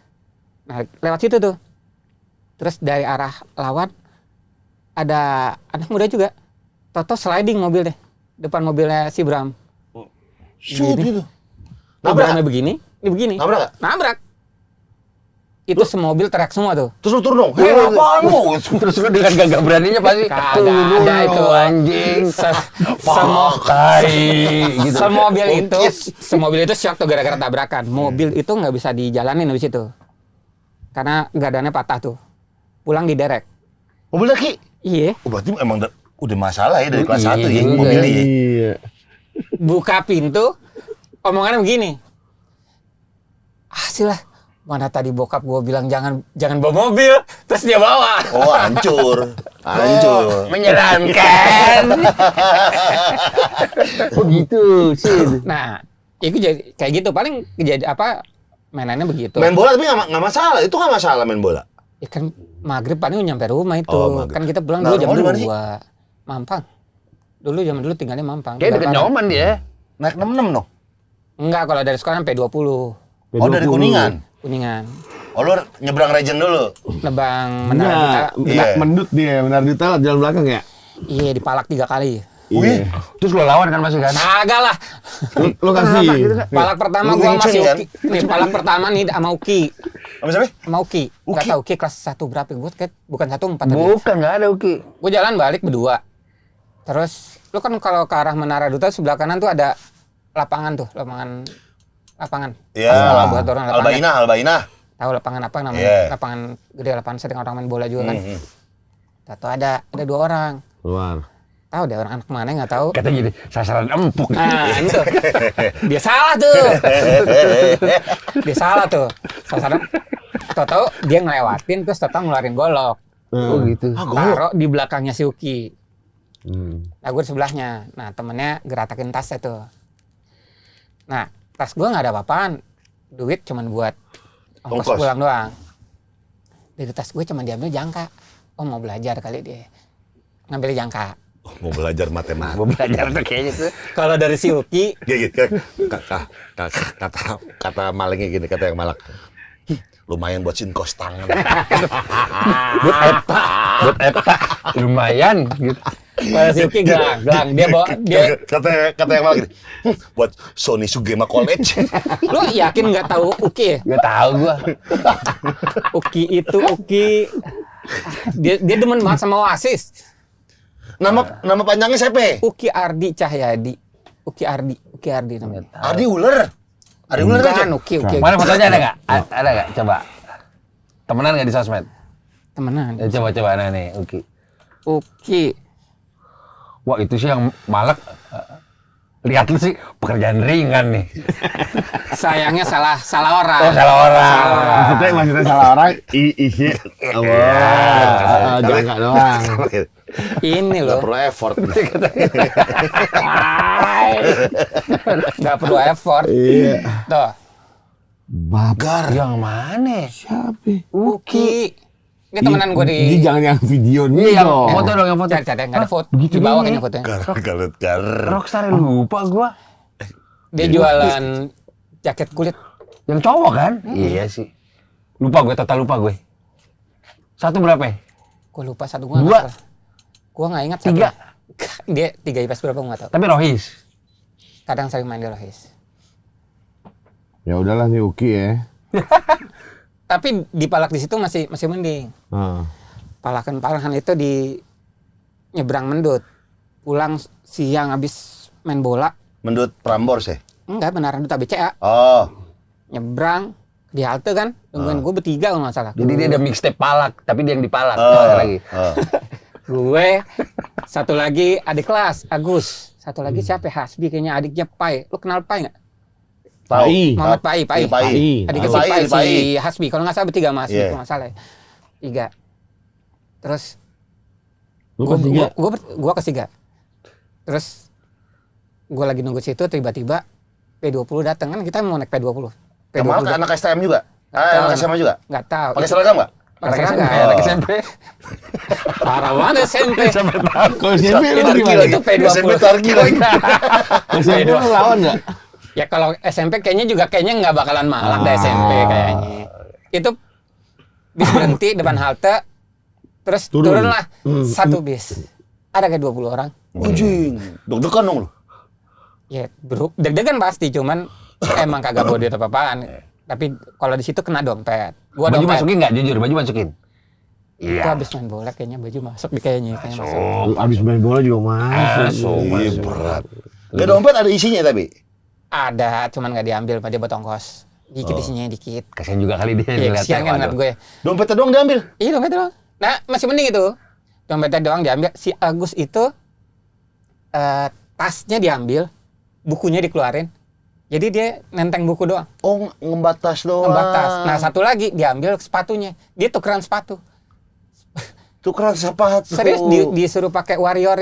Nah, lewat situ tuh. Terus dari arah lawan ada anak muda juga. Toto sliding mobil deh. Depan mobilnya si Bram. Shoot Gini. gitu. Bramnya begini, ini begini. Nabrak nggak? Nabrak. Itu semobil teriak semua tuh. Terus lu turun dong. Hei, apaan lu? Terus lu dengan gagah beraninya pasti Kagak turun ada lu, itu. anjing. Tai gitu. Semobil itu shock tuh gara-gara tabrakan. Mobil itu nggak bisa dijalanin habis itu. Karena gadannya patah tuh. Pulang diderek. Mobil lagi. Iya. Oh, berarti emang udah masalah ya dari kelas Iya 1 ya juga. mobilnya ya. Iya. Buka pintu, omongannya begini. Lah, mana tadi bokap gue bilang jangan bawa mobil, terus dia bawa. Oh, hancur. Hancur. Menyeramkan. Oh gitu sih. Nah, itu jadi kayak gitu paling kejadian apa mainannya begitu. Main bola tapi nggak masalah. Itu nggak masalah main bola. Ya kan maghrib paling nyampe rumah itu. Oh, maghrib. Kan kita pulang Nah, dulu jam rumah di mana sih? 2. Mampang. Zaman dulu tinggalnya Mampang. Kayak deket Balapan. Nyoman dia. Naik 66 dong. Enggak, kalau dari sekolah sampai 20. Oh, dari Kuningan. Kuningan. Oh, lu nyebrang region dulu. Nebang Menara Duta. Nah, Iya. mendut dia, Menara Duta lah jalan belakang ya. Iya, dipalak 3 kali. Wih, Terus lo lawan kan masih kan? Kagak lah. Lu kasih. Palak pertama Lu gua Wing Chun, masih kan? Uki. Nih, palak pertama nih sama Uki. apa siapa? Sama Uki. Enggak Uki? tahu Uki kelas 1 berapa. Gua kayak bukan 1 4 tadi. Bukan, nggak ada Uki. Gue jalan balik berdua. Terus lu kan kalau ke arah Menara Duta sebelah kanan tuh ada lapangan tuh, lapangan. Iya. Buat orang lapangan. Albaina. Tahu lapangan apa namanya? Iya. Lapangan gede, lapangan sering orang main bola juga kan. Hmm. Tahu ada 2 orang. Keluar. Tahu deh orang anak mana nggak tahu. Kata jadi sasaran empuk. Nah, itu. Dia salah tuh. Dia salah tuh. Sasaran. Tahu dia ngelewatin terus tahu ngeluarin golok. Oh gitu. Taruh di belakangnya si Uki. Hmm. Nah, gue di sebelahnya. Nah, temennya geratakin tasnya tuh. Nah, tas gue nggak ada apa-apaan. Duit cuman buat ongkos pulang doang. Dari tas gue cuman diambil jangka. Oh, mau belajar kali dia. Ngambil jangka. Oh, mau belajar matematika. Gue belajar tuh kayaknya tuh. Kalau dari si Uki, Gitu. Kata malingnya gini, kata yang malak. Lumayan buat sinkos tangan. Buat eta. Lumayan gitu. kalau si Uki gelang. Dia bawa dia. Kata yang malak gini. Buat Sony Sugema College. Lu yakin nggak tahu Uki? Ya? Gak tahu gua. Uki. Dia demen banget sama Oasis. Nama panjangnya siapa? Uki Ardi Cahyadi. Uki Ardi namanya. Ardi Uler. Ardi Uler aja. Bukan Uki. Mana fotonya ada nggak? Ada nggak? Coba. Temenan nggak di sosmed? Temenan. Ya, coba nah nih, Uki. Wah itu sih yang malak. Lihat lu sih pekerjaan ringan nih. Sayangnya salah orang. Oh salah orang. Maksudnya salah orang isi jangka doang. Ini Gak loh. perlu effort. Nggak perlu effort. Iya. Tuh. Bagar. Yang mana? Siapa? Uki. Ini temenan gue di. Ini jangan yang video nih Iya, yang dong. foto dong, yang foto. Cari nggak ada foto. begitu Di bawah doang kayaknya ini? fotonya. Gar. Rockstar lupa gua. Dia jualan jaket kulit. Yang cowok kan? Iya sih. Lupa gue. Satu berapa ya? Gue lupa satu gua. 2. Gue nggak ingat. 3. Dia 3 IPS berapa gue nggak tahu. Tapi Rohis. Kadang sering main di Rohis. Ya udahlah nih Uki ya. Tapi dipalak di situ masih mending. Palakan itu di nyebrang Mendut. Pulang siang habis main bola. Mendut Prambors ya? Enggak, beneran Duta BCA. Oh. Nyebrang di halte kan. Tungguin gue bertiga kalau nggak salah. Jadi dia ada mixtape palak, tapi dia yang dipalak. Lagi. Gue satu lagi adik kelas Agus. Satu lagi siapa? Hasbi kayaknya adiknya Pai. Lu kenal Pai nggak? Pai. Muhammad Pai. Adik kecil Pai. Pai si Hasbi. Kalau nggak salah bertiga mas. Iya. Kalau nggak salah. 3. Terus Lu kelas 3? Gua ke 3. Terus gue lagi nunggu situ tiba-tiba P20 datang kan, kita mau naik P20. Kemana ke anak STM juga? Anak SMA juga? Nggak tahu. Pakai seragam nggak? Pakai seragam. Anak SMP. Parah banget SMP. Kalau SMP lu Itu gimana? itu P20. SMP Targi lagi. SMP lu lawan nggak? Ya kalau SMP kayaknya nggak bakalan malak dah SMP kayaknya. Itu bis berhenti depan halte, terus turunlah satu bis. Ada kayak 20 orang. Anjing. Deg-degan dong lu. Ya bro, deg-degan pasti, cuman emang kagak bawa duit apa-apaan. Tapi kalau di situ kena dompet. Gua Baju dompet. masukin nggak? Jujur, baju masukin. Itu Iya. habis main bola kayaknya baju masuk kayaknya masuk. Abis main bola juga masuk. Iya berat. Gak dompet ada isinya tapi? Ada, cuman nggak diambil, Pak, dia buat ongkos. Dikit isinya dikit. Kasian juga kali dia Iya, ngeliatnya. kesian kan ngeliat gue. Dompetnya doang diambil? Iya dompet doang. Nah masih mending itu. Dompetnya doang diambil. Si Agus itu tasnya diambil, bukunya dikeluarin. Jadi dia nenteng buku doang. Oh, ngebatas doang. Ngebatas. Nah satu lagi diambil sepatunya. Dia tukeran sepatu. Tukeran sepatu. Serius disuruh pakai warrior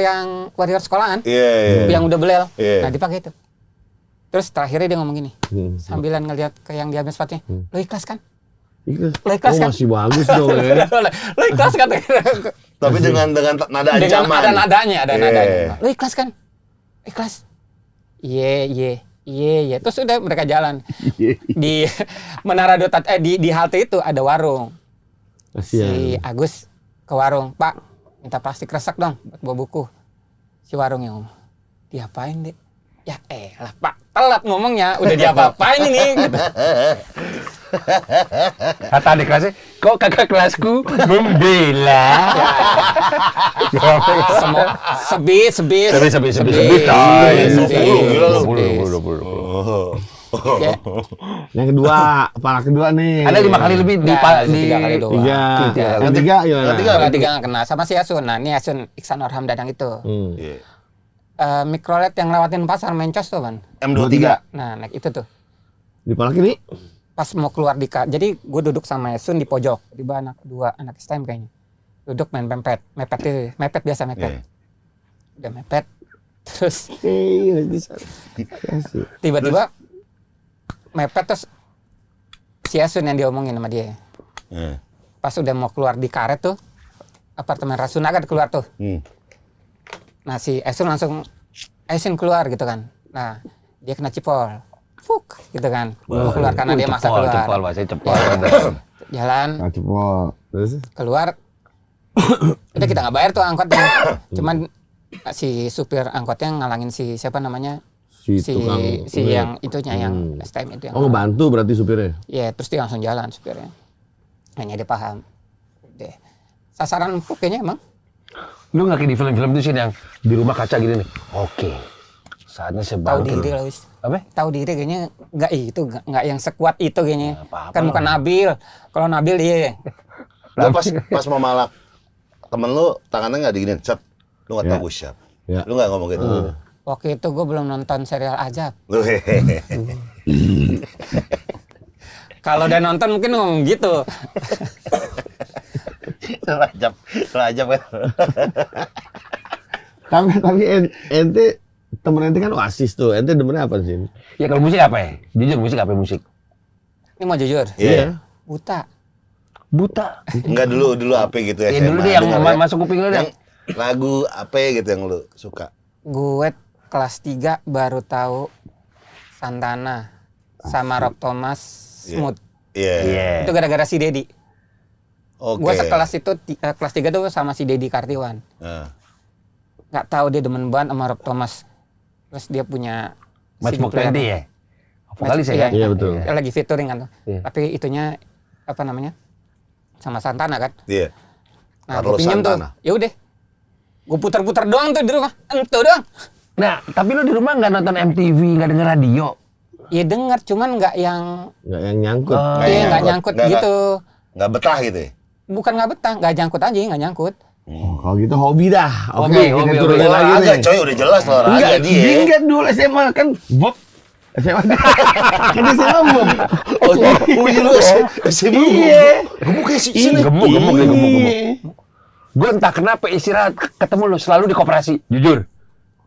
sekolahan. Iya. Yang udah belel. Iya. Nah dipakai itu. Terus terakhirnya dia ngomong gini. Sambilan ngeliat ke yang diambil sepatunya. Lo ikhlas kan? Lo ikhlas kan? Masih bagus dong ya. Lo ikhlas kan? Tapi dengan nada Dengan ancaman. ada nadanya, Iya. nadanya. Lo ikhlas kan? Ikhlas. Iya. Iya. Terus udah mereka jalan. Di Menara Dota di halte itu ada warung. Si Kasihan. Agus ke warung, Pak, minta plastik kresek dong buat bawa buku. Si warung yang ngomong, diapain dek? Ya elah Pak, telat ngomongnya, udah diapa-apain ini. Gitu. Kata adik kelasnya, kok kakak kelasku membela? Sebit. Ya. Yang kedua, pala kedua nih. Ada 5 kali lebih di Nggak, 3 kali doang. Tiga. Tiga. Yang tiga gimana? Yang tiga nggak kena sama si Asun. Nah ini Asun Iksan Orham Dadang itu. Iya. Mikrolet yang lewatin pasar Mencos tuh kan. M23. Nah naik itu tuh. Di pala kiri? Pas mau keluar jadi gue duduk sama Asun di pojok. Di bawah anak STM kayaknya. Duduk main mepet biasa mepet. Udah mepet. Terus tiba-tiba mepet terus si Asun yang diomongin sama dia. Pas udah mau keluar di karet tuh, apartemen Rasuna kan keluar tuh. Nah si Asun langsung keluar gitu kan. Nah dia kena cipol. Fuk gitu kan. Mau keluar karena dia maksa keluar. Cepol, bahasa cepol. Jalan Nah, cepol. Terus? keluar. Udah kita nggak bayar tuh angkotnya. Cuman si supir angkotnya ngalangin si siapa namanya? Si tukang. Si yang itunya yang STM itu yang. Oh, ngebantu berarti supirnya? Iya, terus dia langsung jalan supirnya. Hanya dia paham. Deh. Sasaran empuk kayaknya emang. Lu nggak kayak di film-film itu sih yang di rumah kaca gini nih. Oke, saatnya Tahu sebangkit. diri lah wis. Apa? Tahu diri kayaknya nggak yang sekuat itu kayaknya. Nah, apa-apa Kan bukan lah. Nabil. Kalau Nabil dia. Lu pas mau malak temen lu tangannya nggak diginiin, set. Lu nggak tahu gue siapa. Ya. Lu nggak ngomong gitu. Waktu itu gue belum nonton serial Ajab. Lu hehehe. Kalau udah nonton mungkin ngomong gitu. Selajap kan. Tapi ente temen ente kan Oasis tuh. Ente demennya apa sih? Ya kalau musik apa ya? Jujur musik apa musik? Ini mau jujur. Iya. Buta. Buta. Enggak dulu apa gitu ya. Ya dulu deh yang masuk kuping lu deh. Yang lagu apa gitu yang lu suka? Gue kelas 3 baru tahu Santana sama Rob Thomas Smooth. Iya. Itu gara-gara si Dedi. Oke. Gue sekelas itu kelas 3 tuh sama si Dedi Kartiwan. Nah. Nggak tahu dia demen banget sama Rob Thomas. Terus dia punya Matchbox CD player. 20 ya? Vokalis ya? Iya, betul. Dia lagi featuring kan tuh. Iya. Tapi itunya apa namanya? Sama Santana kan. Iya. Nah, Carlos gue pinjem tuh. Santana. Ya udah. Gue putar-putar doang tuh di rumah. Entuh doang. Nah, tapi lu di rumah nggak nonton MTV, nggak denger radio? Ya denger, cuman nggak yang Nggak yang nyangkut. iya nggak nyangkut gitu. Nggak betah gitu ya? Bukan nggak betah, nggak nyangkut aja, nggak nyangkut. Oh, kalau gitu hobi dah. Hobi, Oke, kita hobi, turunin hobi. lagi Olahraga nih. coy, udah jelas olahraga Enggak, dia. enggak dulu SMA kan Bob. SMA kan di SMA Bob. Oh iya lu SMA Iya. gemuk ya sih. Gemuk. Iya. Gue entah kenapa istirahat ketemu lu selalu di koperasi, jujur.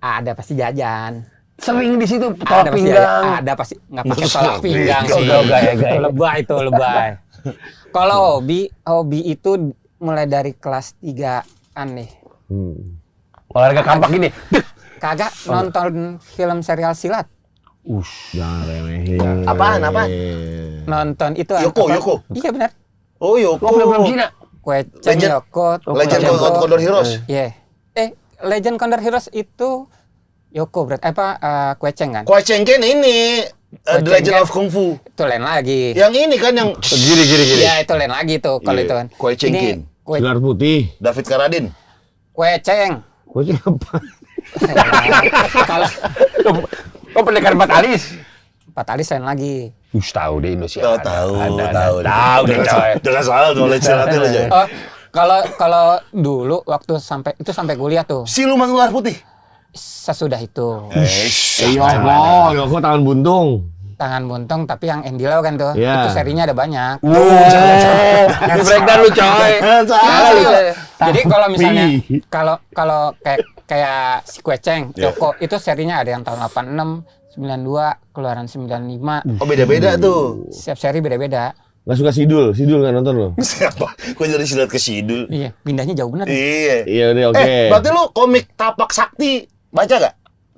Ada pasti jajan. Sering di situ Ada tolak pasti pinggang. jajan. Ada pasti nggak pakai tolak pinggang Gak, sih. gak. Lebay itu lebay. Kalau hobi itu mulai dari kelas 3-an nih. Olahraga kampak gini. Kagak nonton film serial silat. Jangan remehin. Apaan? Nonton itu Yoko. Iya benar. Oh Yoko. Oh, film Cina. Legend Legend- Yoko. Legend Condor Heroes. Iya. Legend Condor Heroes itu Yoko berarti Kue Cheng kan? Kue Cengken ini The Legend Cengken. of Kung Fu. Itu lain lagi. Yang ini kan yang Gini. Iya, itu lain lagi tuh kalau Iya. itu kan. Kue Cengken. Ini Kue Silar putih. David Carradine. Ceng. Kue apa? Kalau Oh, pendekar 4 alis. 4 alis lain lagi. Tahu deh Indonesia. Tahu. Tahu deh coy. Jangan salah knowledge silatnya lo coy. Oh, kalau dulu waktu sampai kuliah tuh Siluman ular putih. sesudah itu Yoko tangan buntung. tangan buntung tapi yang Andy Lau kan tuh Iya. itu serinya ada banyak. Di breakdown lu coy. Salah lu. Jadi kalau misalnya Tapi- kalau kayak si Kue Cheng, Iya. Yoko itu serinya ada yang tahun 86, 92, keluaran 95. Oh beda-beda tuh. Setiap seri beda-beda. Nggak suka sidul nggak nonton lo? Siapa? Kok jadi silat ke Sidul? Iya, pindahnya jauh bener. Iya. Iya udah oke. Berarti lu komik Tapak Sakti baca gak?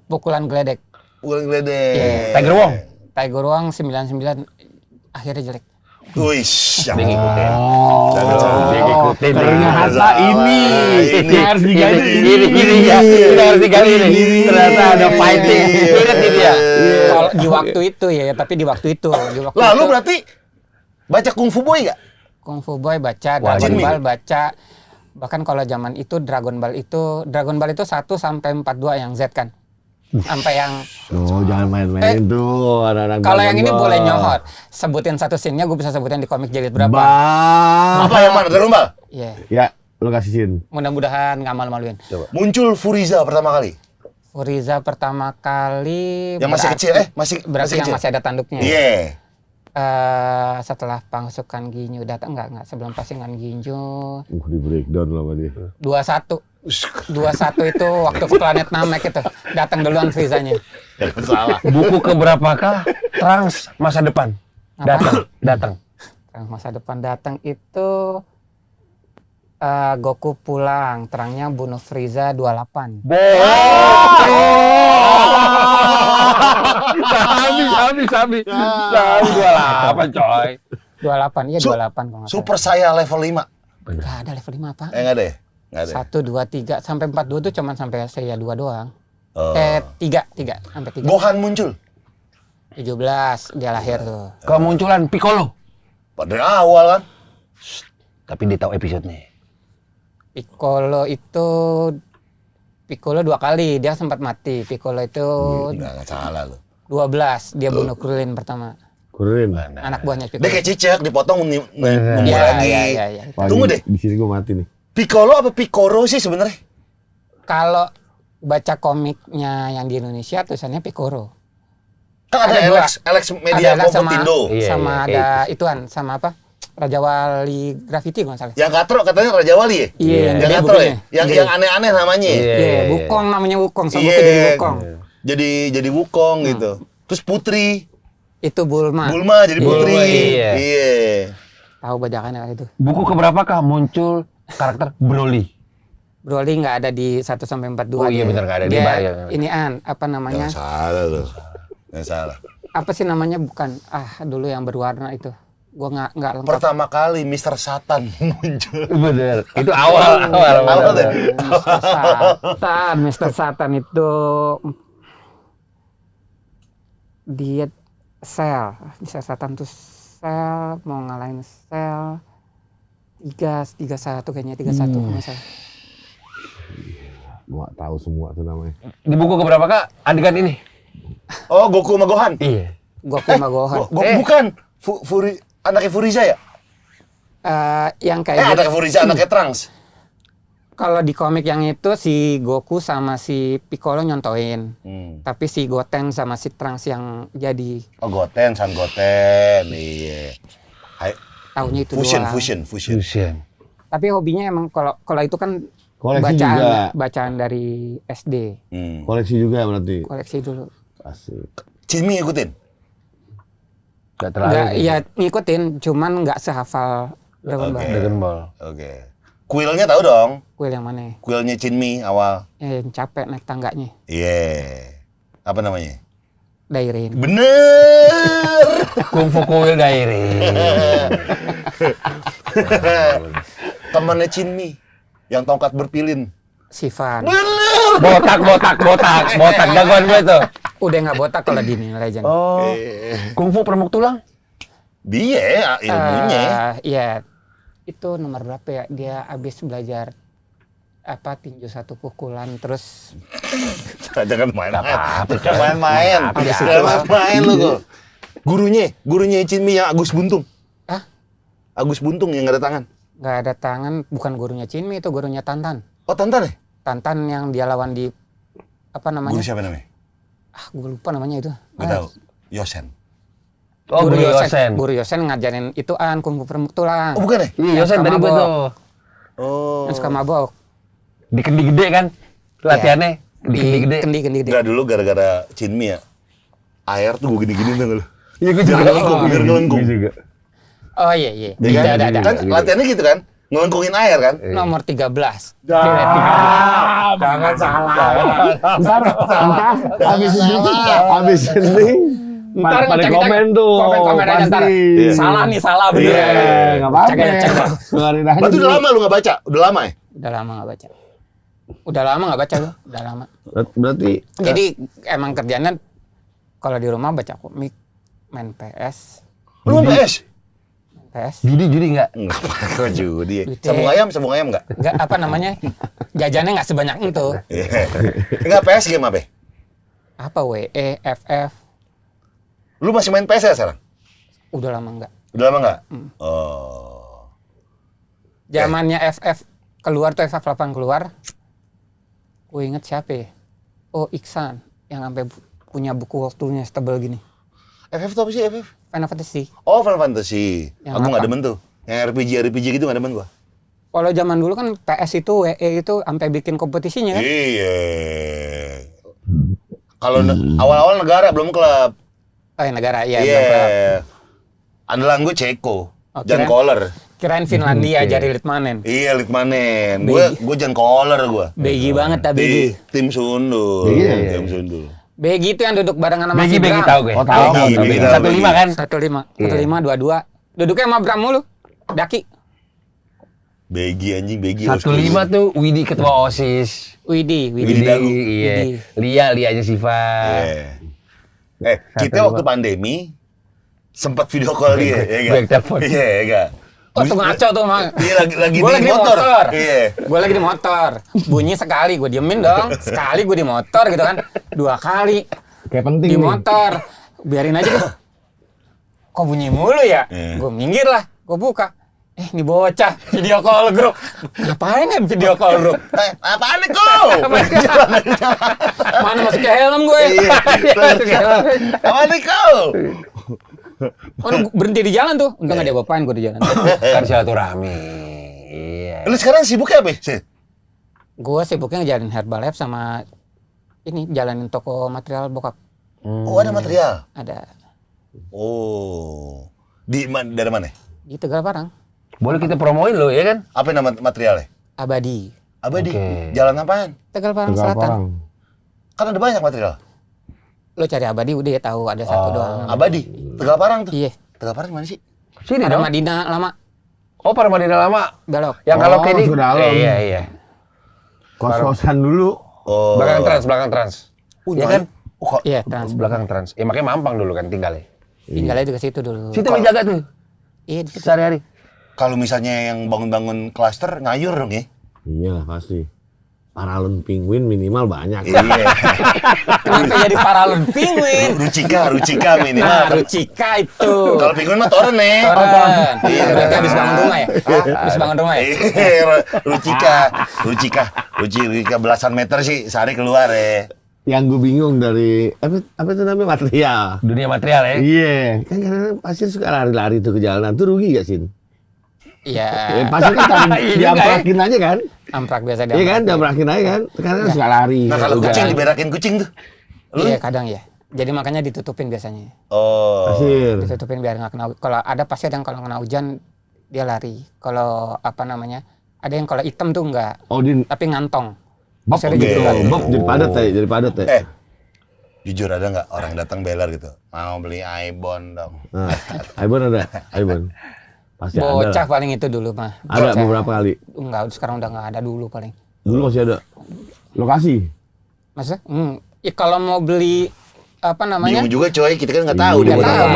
Pukulan geledek. Wulan Gledek. Iya. Tiger Wong. Tiger Wong 99 akhirnya jelek. Wih, Dia ngikutin. Dia ngikutin. Ternyata ini harus diganti. Ini ya. Kita harus diganti ini. Ternyata ada fighting. Ingat ini ya. Kalau di waktu itu ya, tapi di waktu itu. Lalu berarti baca Kung Fu Boy nggak? Kung Fu Boy baca, Wajib. Dragon Ball baca. Bahkan kalau zaman itu Dragon Ball itu 1 sampai 42 yang Z kan. Sampai yang Oh, jangan main-main tuh anak-anak. kalau yang Dragon ini Ball. boleh nyohor. Sebutin satu scene-nya gue bisa sebutin di komik jilid berapa. Apa yang mana? Dragon Ball? Iya. Ya, lu kasih sin. Mudah-mudahan nggak malu-maluin. Muncul Furiza pertama kali. Furiza pertama kali Yang masih kecil, masih berarti yang kecil. masih ada tanduknya. Iya. Setelah pasukan Ginyu datang enggak sebelum pasukan Ginyu Di breakdown lah sama dia. 21 itu waktu ke planet Namek itu datang duluan Frizanya. Jangan salah. Buku keberapakah Trunks masa depan? Datang. Terang masa depan datang itu Goku pulang, terangnya bunuh Frieza 28. Habis 28 coy. 28, iya 28 kalau nggak salah. Super saya level 5. Nggak ada level 5 apa? Nggak ada ya? Nggak ada. 1, 2, 3, sampai 42 tuh cuman sampai saya 2 doang. Oh. 3, sampai 3. Gohan muncul. 17 dia lahir tuh. Kemunculan Piccolo. Pada awal kan. Tapi dia tahu episodenya. Piccolo 2 kali dia sempat mati. Piccolo itu Nggak salah lu. 12 dia bunuh Krillin pertama. Keren. Anak buahnya Dia Piccolo. kayak cicak, dipotong numbuh Iya, lagi. iya. Wah, Tunggu ini- deh. Di sini gua mati nih. Piccolo apa Piccolo sih sebenarnya? Kalau baca komiknya yang di Indonesia tulisannya Piccolo. Kan ada Ada dua. Alex Media Ada sama Kompotindo. Iya, sama iya, ada ituan sama apa? Raja Wali Graffiti kalau nggak salah. Yang katro katanya Raja Wali ya? Iya, Yang gede katro ya? bukunya. Yang Gede. yang aneh-aneh namanya ya? Iya, Wukong namanya Wukong, sama Iya. Goku jadi Wukong. Jadi Wukong gitu. Terus Putri, Itu Bulma. Bulma jadi Putri. Iya. Iya. Tahu bajakannya itu. Buku keberapakah muncul karakter Broly? Broly nggak ada di 1 sampai 42. Oh iya, dia. benar, nggak ada di Dia bayang. ini apa namanya? Jangan salah lu. Jangan salah. Apa sih namanya? Bukan dulu yang berwarna itu. Gua nggak lengkap. Pertama kali Mr. Satan muncul. Bener. Itu awal. Awal deh. Mr. Satan itu dia Mr. Satan tuh Cell mau ngalahin Cell 31 kayaknya 31 nggak salah. Gua nggak tahu semua tuh namanya. Di buku keberapakah adegan ini? Oh, Goku sama Gohan. Iya. Goku sama Gohan. Bukan. Anaknya Furiza ya? Yang kayak gitu. Anaknya Furiza, anaknya Trunks. Kalau di komik yang itu si Goku sama si Piccolo nyontoin. Tapi si Goten sama si Trunks yang jadi Oh, Goten, San Goten. Iya. tahunya itu Fusion, doang. fusion. Fusion. Tapi hobinya emang kalau itu kan Koleksi juga. bacaan dari SD. Koleksi juga berarti. Koleksi dulu. Asik. Cimi ngikutin? Gak terlalu. Nggak, ya ngikutin, cuman nggak sehafal Dragon Ball. Dragon Ball. Oke. Kuilnya tahu dong. Kuil yang mana? Kuilnya Chinmi awal. Yang capek naik tangganya. Iya. Apa namanya? Dairin. Bener. Kung Fu Kuil Diary. Temannya Chinmi yang tongkat berpilin. Sifan. Bener. Botak jagoan gue tuh. Udah nggak botak kalau di ini Legend. Oh. Kung Fu permuk tulang. Dia ilmunya. Iya. Itu nomor berapa ya? Dia habis belajar tinju 1 pukulan terus Jangan main. apa-apa. Jangan main. Jangan main lu kok. Gurunya Chinmi yang Agus Buntung. Hah? Agus Buntung yang nggak ada tangan. nggak ada tangan, bukan gurunya Chinmi, itu gurunya Tantan. Oh, Tantan ya? Tantan yang dia lawan di apa namanya? Guru siapa namanya? Gue lupa namanya itu. Gak tahu. Yosen. Oh, Guru Yosen. Guru Yosen ngajarin ituan kung fu permuk tulang. Oh, bukan ya? Iya, Yosen tadi gue tuh. Oh. Yang suka mabok. Di kendi gede kan? Latihannya di kendi gede. Kendi gede. Enggak, dulu gara-gara Chinmi ya. Air tuh gue gini-gini tuh lu. Iya, gue Biar ngelengkung, biar ngelengkung. Gue juga. Oh iya. Iya kan? Ada. Kan latihannya gitu kan? ngelengkungin air kan? Nomor 13. Jangan salah. Ntar habis ini Ntar pada ngecek-ngecek, komen tuh komen aja ntar. pasti. Salah nih, salah bener. Iya, nggak apa-apa. Cek aja, cek. Keluarin aja Berarti dulu. udah lama lu nggak baca? Udah lama ya? Udah lama nggak baca. Udah lama nggak baca gua, udah lama. Berarti Jadi emang kerjanya kalau di rumah baca komik, main PS, Lu main PS? Judi nggak? Enggak, kok judi. Duitnya- Sabung ayam enggak? nggak apa namanya, jajannya nggak sebanyak itu. Enggak, PS game apa? Apa WE, FF, Lu masih main PS ya sekarang? udah lama nggak. Udah lama enggak? Oh. Zamannya FF keluar tuh, FF 8 keluar, gue inget siapa ya? Oh, Iksan yang sampai punya buku waktunya setebal gini. FF itu apa sih FF? Final Fantasy. Oh, Final Fantasy. Yang Aku nggak apa? demen tuh. Yang RPG gitu nggak demen gua. Kalau zaman dulu kan PS itu, WE itu sampai bikin kompetisinya kan? Iya. Kalau awal-awal negara belum klub. Oh, ya negara, iya. Iya. belum. Andalan gue Ceko. Oh, Jan kirain- Koller. Kirain Finlandia jadi Litmanen. Iya, Litmanen. Gue Jan Koller gue. Begi banget dah Di Begi. tim Sundul. Iya. Tim Sundul. Begi itu yang duduk barengan sama Begi si Bram. tahu gue. Oh, tahu. Begi, tahu, 1-5 kan? 15, Iya. 15, 22. Duduknya sama Bram mulu. Daki. Begi anjing, Begi. 1-5 tuh Widi ketua OSIS. Widi. Widi Dagu. Iya. Widi. Lianya Siva. Iya. Kita waktu pandemi sempat video call dia, ya Gue enggak? telepon. Iya, ya enggak? Oh, tuh ngaco tuh, Mang. Iya, lagi Gue di lagi di motor. motor. Iya. Gue lagi di motor. Bunyi sekali, gue diemin dong. Sekali gue di motor gitu kan. 2 kali kayak penting di nih. motor. Biarin aja deh. Kok bunyi mulu ya? Iya. Gue minggir lah. Gue buka. Ini bocah video call grup. Ngapain ya video call grup? Apaan nih kau? Mana masuk ke helm gue? Iya. Apaan nih kau? Oh, berhenti di jalan tuh. Untung nggak dia apain gue di jalan. Kan silaturahmi. Iya. Lu sekarang sibuknya apa? Sih? Gue sibuknya ngejalanin Herbalife sama ini jalanin toko material bokap. Oh, ada material. Ada Oh. Dari mana? di Tegal Parang. Boleh kita promoin lo ya kan? Apa nama materialnya? Abadi. Abadi. Oke. Jalan apaan? Tegal Parang Tegal Selatan. Parang. Kan ada banyak material. Lo cari Abadi udah ya tahu ada satu doang. Abadi. Tegal Parang tuh. Iya. Tegal Parang mana sih? Sini Ada dong. Madinah lama Oh, Paramadina lama. belok. Yang kalau kayak di sudah dalam. Iya. Kos-kosan dulu. Oh. Belakang trans. Iya kan? Oh, kok- Iya, trans. Belakang trans. Ya makanya Mampang dulu kan tinggalnya. Tinggalnya di situ dulu. Situ menjaga tuh Iya, di situ. sehari-hari. Kalau misalnya yang bangun-bangun klaster ngayur dong ya. Iya pasti. Paralon penguin minimal banyak. Iya. Kenapa jadi paralon penguin? Rucika Nah, minimal. Rucika itu. Kalau penguin mah toren nih. Toren. Iya. Berarti habis bangun rumah ya? Habis bangun rumah ya? Iya, Rucika belasan meter sih sehari keluar ya. Yang gue bingung dari apa itu namanya material. Dunia material ya. Iya, kan karena pasir suka lari-lari tuh ke jalanan. Tuh rugi gak sih? Iya. Pasir kan taruh Iya juga, diamprakin aja kan? Amprak biasa dia. Iya kan, diamprakin aja kan? Sekarang kan suka lari. Nah kalau Udah. kucing diberakin kucing tuh. Lu? Iya, kadang ya. Jadi makanya ditutupin biasanya. Oh. Pasir. Ditutupin biar nggak kena. Kalau ada pasir yang kalau kena hujan dia lari. Kalau apa namanya? Ada yang kalau hitam tuh enggak, Oh, di tapi ngantong. Bob, Pasirnya oke. gitu kan. Bob jadi padat ya, jadi padat ya. Jujur ada nggak orang datang beler gitu? Mau beli iPhone dong. Nah, Aibon ada, Aibon. Pasti ada. Bocah lah. paling itu dulu mah. Ada Bocah. beberapa kali. Enggak, sekarang udah nggak ada dulu paling. Dulu masih ada. Lokasi. Maksudnya? Ya kalau mau beli apa namanya? Bingung juga coy, kita kan nggak tahu Iya. di Nggak mana. tahu.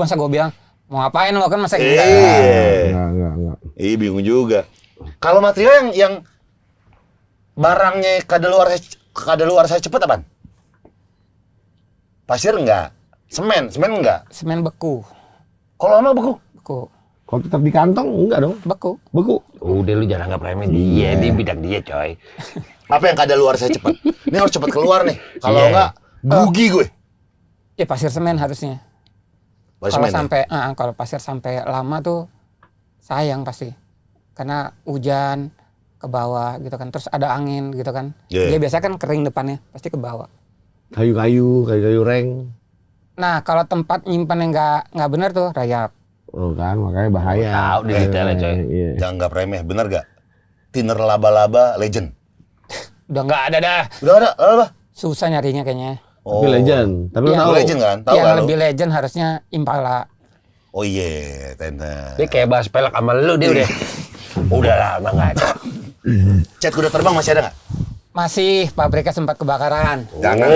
Masa gue bilang mau ngapain lo kan masa kita. Iya. Enggak. Iya bingung juga. Kalau material yang barangnya kadaluarsa saya cepet apaan? Pasir enggak? Semen enggak? Semen beku. Kalau lama beku? Beku. Kalau tetap di kantong enggak dong. Beku. Beku. Udah lu jangan anggap remeh dia, di bidang dia coy. Apa yang kadaluarsa cepet? Ini harus cepet keluar nih. Kalau Iya. enggak, rugi gue. Ya pasir semen harusnya. Pasir Kalau semen ya? sampai kalau pasir sampai lama tuh sayang pasti. Karena hujan ke bawah gitu kan. Terus ada angin gitu kan. Iya. Dia biasa kan kering depannya, pasti ke bawah. Kayu-kayu reng. Nah, kalau tempat nyimpan yang nggak benar tuh rayap. Oh kan, makanya bahaya. Tahu di detailnya, coy. Iya. Jangan nggak remeh, bener gak? Thinner laba-laba legend. Udah nggak ada dah. Udah ada, apa? Susah nyarinya kayaknya. Tapi legend. Tapi lu Iya. tahu. Legend kan? Tahu Yang kan lu? lebih legend harusnya Impala. Oh iya, Thinner. Dia kayak bahas pelek sama lu dia udah. Udah lama nggak ada. Cat kuda terbang masih ada nggak? Masih pabriknya sempat kebakaran. Jangan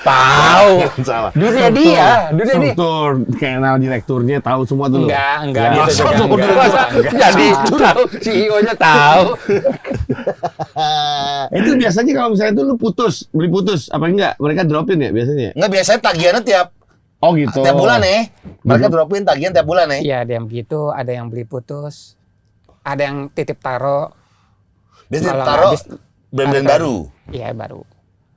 Tahu. salah. Dunia dia, dunia dia. Struktur, kenal direkturnya, tahu semua tuh. Enggak Ya. gitu juga enggak. Masa jadi tahu CEO-nya tahu. Itu biasanya kalau misalnya tuh lu beli putus, apa enggak? Mereka dropin ya biasanya? Nggak, biasanya tagihannya tiap gitu. bulan nih. Mereka dropin tagihan tiap bulan nih. Iya, ada yang begitu, ada yang beli putus. Ada yang titip taro. Biasanya Kalau taruh habis- brand-brand ada- baru. Iya, baru.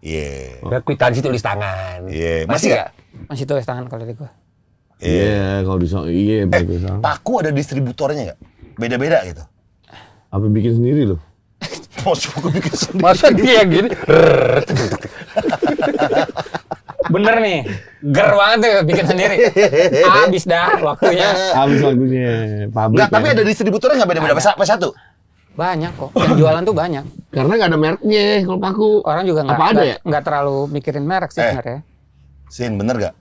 Iya. Udah kwitansi tulis tangan. Iya. Masih nggak? Masih tulis tangan kalau di gua. Iya, kalau di iya bagus. Paku ada distributornya nggak? Beda-beda gitu. Apa bikin sendiri lu? Masuk gue bikin sendiri. Masa dia yang gini? Bener nih, ger banget tuh bikin sendiri. Habis dah waktunya. Habis waktunya pabrik. Nggak, tapi kan? ada distributornya nggak beda-beda satu. Banyak kok. Yang jualan tuh banyak. Karena nggak ada mereknya kalau paku. Orang juga Apa ada ya? nggak terlalu mikirin merek sih sebenarnya. Sin, bener gak?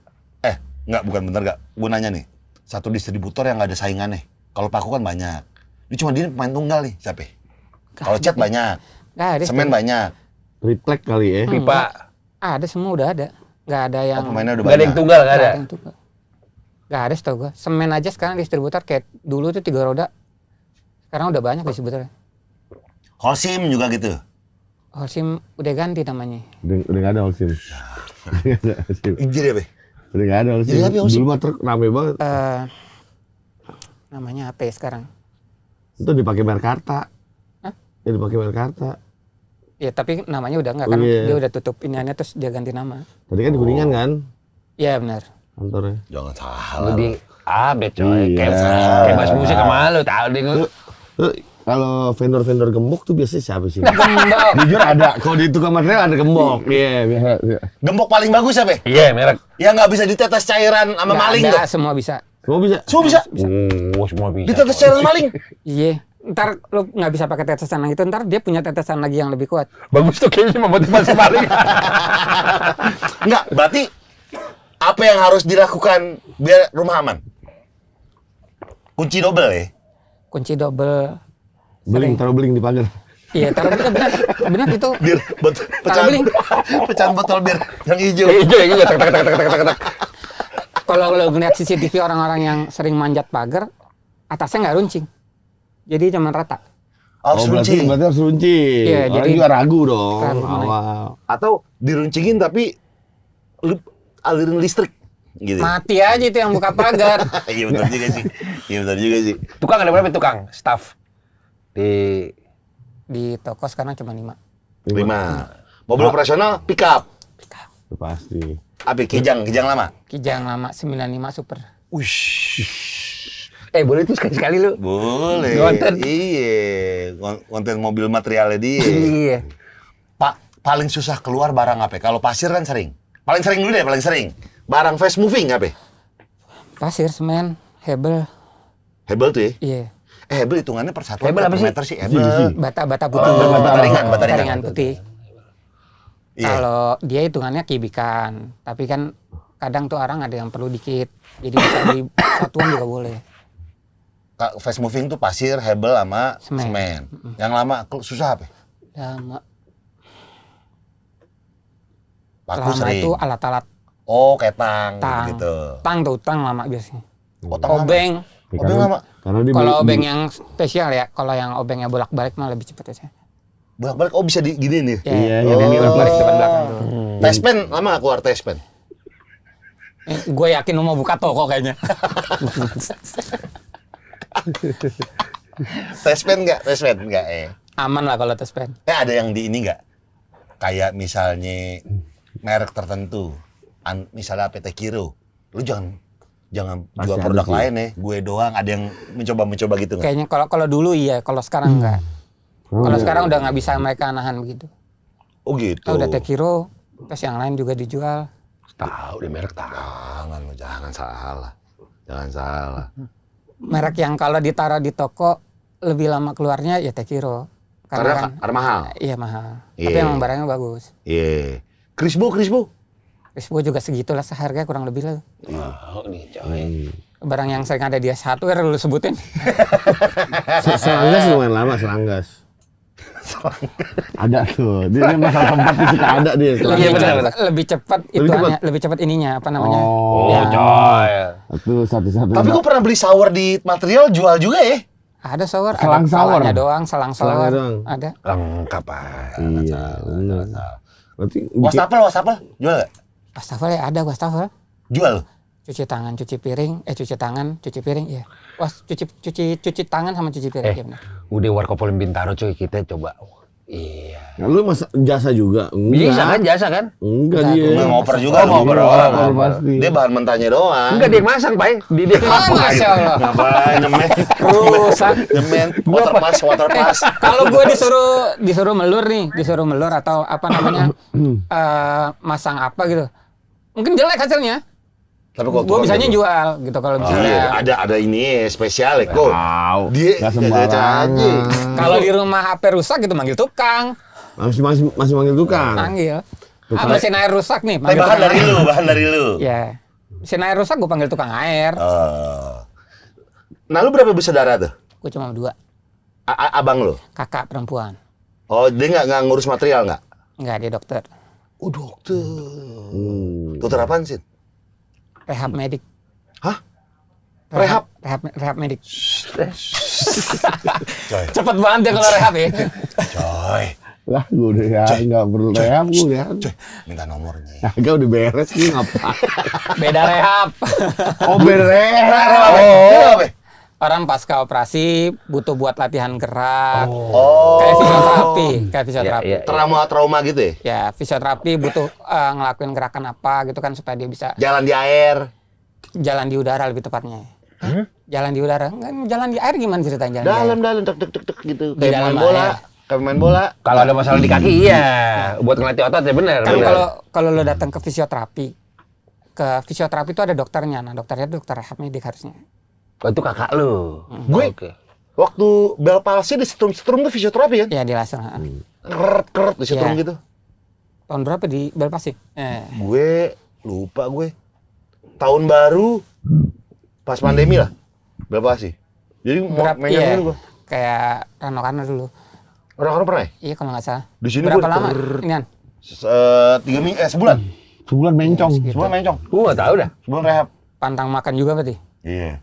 Nggak, bukan bener gak? Gue nanya nih, satu distributor yang nggak ada saingannya. Kalau Paku kan banyak. Ini cuma dia pemain tunggal nih, siapa? Kalau Cat banyak, Nggak ada. semen banyak. Triplek kali ya. Pipa. Ada semua udah ada. Nggak ada yang. Pemainnya udah Nggak ada yang banyak. tunggal, nggak ada. yang tunggal. Nggak ada setahu gua. Semen aja sekarang distributor kayak dulu tuh 3 roda. Sekarang udah banyak distributornya. Holcim juga gitu. Holcim udah ganti namanya. Udah nggak ada Holcim. Jadi apa? Udah nggak ada Holcim. Jadi apa Holcim? Dulu mah truk rame banget. Namanya apa ya sekarang? Itu dipakai Merkarta. Hah? Ya dipakai Merkarta. Ya tapi namanya udah nggak Oh, kan? iya. Dia udah tutup iniannya terus dia ganti nama. Tadi kan di Kuningan kan Iya benar. kantornya. Jangan Lu salah. di update coy. Iya. Kayak bahas musik sama lu tahu deh lu. Lu, kalau vendor-vendor gembok tuh biasanya siapa sih? Gembok. Jujur ada. Kalau di tukang material ada gembok. Iya, biasa. Gembok paling bagus apa? Iya, merek. Yang nggak bisa ditetes cairan sama Nggak maling ada, tuh. semua bisa. Semua bisa. Semua bisa. Oh, semua bisa. Ditetes coy. cairan maling. Iya. Ntar lu nggak bisa pakai tetesan yang itu, ntar dia punya tetesan lagi yang lebih kuat. Bagus tuh kayaknya memotivasi paling. Enggak, berarti apa yang harus dilakukan biar rumah aman? Kunci double ya? Kunci double. Beling, taruh beling di pagar. Iya, taruh benar, benar itu. Biar pecahan, beling. pecahan botol biar yang hijau. Iya, tak tak tak tak tak tak tak. Kalau lo ngeliat CCTV orang-orang yang sering manjat pagar, atasnya nggak runcing. Jadi cuma rata. Harus runcing. berarti harus runcing. Iya, Orang jadi juga ragu dong ragu mana. awal. Atau diruncingin tapi alirin listrik gitu. Mati aja itu yang buka pagar. Iya benar juga sih. Iya benar juga sih. Tukang ada berapa tukang? Staff di Di toko sekarang cuma 5. 5. Mobil operasional pick up. Itu pasti. Apa kijang lama. Kijang lama 95 Super. Ush. boleh tuh sekali-sekali lu. Boleh. Konten. Iya, konten mobil materialnya dia. Iya. Pak, paling susah keluar barang apa? Kalau pasir kan sering. Paling sering dulu deh, paling sering. Barang fast moving apa? Pasir, semen, hebel. Hebel tuh ya? Iya. Hebel hitungannya per satuan Hebel apa berapa sih? meter sih? Hebel. Bata putih. bata ringan. Bata ringan putih. Iya. Kalau dia hitungannya kibikan. Tapi kan kadang tuh orang ada yang perlu dikit. Jadi bisa beli satuan juga boleh. Fast moving tuh pasir, hebel sama Semen. semen. Yang lama susah apa? Lama, Paku lama sering. itu alat-alat Oh, kayak tang, tang. gitu. Tang lama biasanya. Oh, tang lama. Obeng. Ya, Obeng lama. Karena dia Kalau beli- obeng yang spesial ya, kalau yang obengnya bolak-balik mah lebih cepet ya. Bolak-balik, oh bisa di gini nih. Iya, yang iya. bolak-balik depan belakang tuh. Test pen lama nggak keluar test pen? Gue yakin lu mau buka toko kayaknya. Test pen nggak? Test pen nggak Aman lah kalau tes pen. ada yang di ini nggak? Kayak misalnya merek tertentu, misalnya PT Kiro, lu jangan Pasti jual ada produk sih. lain ya. Gue doang. Ada yang mencoba gitu nggak? Kayaknya kalau dulu iya, kalau sekarang enggak. Kalau sekarang udah nggak bisa mereka nahan begitu. Oh gitu. Kalau udah Tekiro, tes yang lain juga dijual. Tahu deh merek tahu. Jangan salah. Jangan salah. Merek yang kalau ditaruh di toko lebih lama keluarnya ya Tekiro. Karena mahal. Iya mahal. Iya. Tapi emang barangnya bagus. Iya. Crispo. Crispo juga segitulah seharga kurang lebih lah. Oh, nih coy. Barang yang sering ada di hardware lu sebutin. Selanggas lumayan lama Selanggas. Ada tuh. Dia masalah tempat tuh suka ada dia. Iya, benar. Lebih cepat ituannya, lebih cepat ininya apa namanya? Oh, Ya. coy. Itu satu-satu. Tapi gue pernah beli shower di material jual juga ya. Ada shower, Selang ada shower. kepalanya doang, selang Selangnya shower. doang. Ada. Lengkap aja. Iya, benar. Berarti Wastafel jual gak? Wastafel ya ada wastafel. Jual. Cuci tangan, cuci piring, cuci tangan, cuci piring, iya. Cuci tangan sama cuci piring, iya benar. Udah Warkopolin Bintaro cuy, kita coba. Iya. Nah, lu jasa juga? Bisa kan jasa kan? Enggak Enggak, dia. Nggak ngoper juga. ngoper. Pasti. Dia bahan mentahnya doang. Enggak dia yang masang, Pak. Dia Masya Allah. Ngapain nyemen? Rusak. Nyemen water pass. Kalau gue disuruh melur nih, disuruh melur atau apa namanya masang apa gitu, mungkin jelek hasilnya. Tapi kalau Gue bisanya jual gitu kalau misalnya. Iya, ada ini spesial ya kok. Tahu. Dia Nggak sembarangan. Kalau di rumah HP rusak gitu manggil tukang, Masih manggil tukang. panggil. Tukang. Mesin air rusak nih, Tapi panggil bahan tukang dari air. lu, bahan dari lu. Ya, mesin air rusak gue panggil tukang air. Nah, lu berapa bersaudara tuh? Gue cuma 2, Abang lu? kakak perempuan. Oh, dia nggak ngurus material nggak? Enggak, dia dokter. Oh, dokter. Dokter apaan sih? Rehab medik. Hah? Rehab? Rehab medik. Coy. Cepet banget dia kalau rehab ya. Coy. Lah, gue udah ya nggak perlu rehab gue ya. Coy, minta nomornya. Agak udah beres nih ngapa? Beda rehab. Oh beres. Oh, apa? Orang pasca operasi butuh buat latihan gerak. Oh. Kayak fisioterapi. Iya. Trauma gitu ya? Ya, fisioterapi butuh ngelakuin gerakan apa gitu kan supaya dia bisa Jalan di air. jalan di udara lebih tepatnya. Jalan di udara. Enggak, jalan di air gimana ceritanya? Jalan di air? Dalam tek gitu. Di Kayak dalam main bola. air. Kayak main bola. Kalau ada masalah di kaki iya, buat ngelatih otot ya benar. Kan kalau lo datang ke fisioterapi itu ada dokternya. Nah, dokternya itu dokter rehab medik harusnya. Oh, itu kakak lu. Gue Oke. waktu bel palsi di setrum tuh fisioterapi kan? Ya, di laser. Keret di setrum Iya. gitu. Tahun berapa di Belpasik? Gue lupa gue. Tahun baru pas pandemi lah. Bel palsi. Jadi mainnya iya, dulu gue. kayak Rano Karno dulu. Orang-orang pernah ya? Iya kalau nggak salah. Di sini Berapa gua lama? Inian? 3 minggu, sebulan. Sebulan mencong. Sebulan mencong. Gua nggak tahu dah. Sebulan rehab. Pantang makan juga berarti? Iya.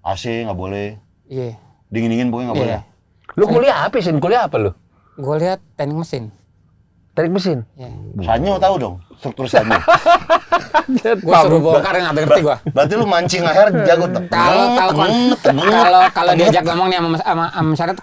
AC nggak boleh. Iya. Dingin-dingin pokoknya nggak boleh. Iya. Lu kuliah apa sih? Kuliah apa lu? Gue lihat teknik mesin. Teknik mesin. Iya. Sanyo tahu dong struktur sanyo. Gue suruh bongkar nggak ngerti gue. Berarti lu mancing air jago tuh. Kalau diajak ngomong nih sama misalnya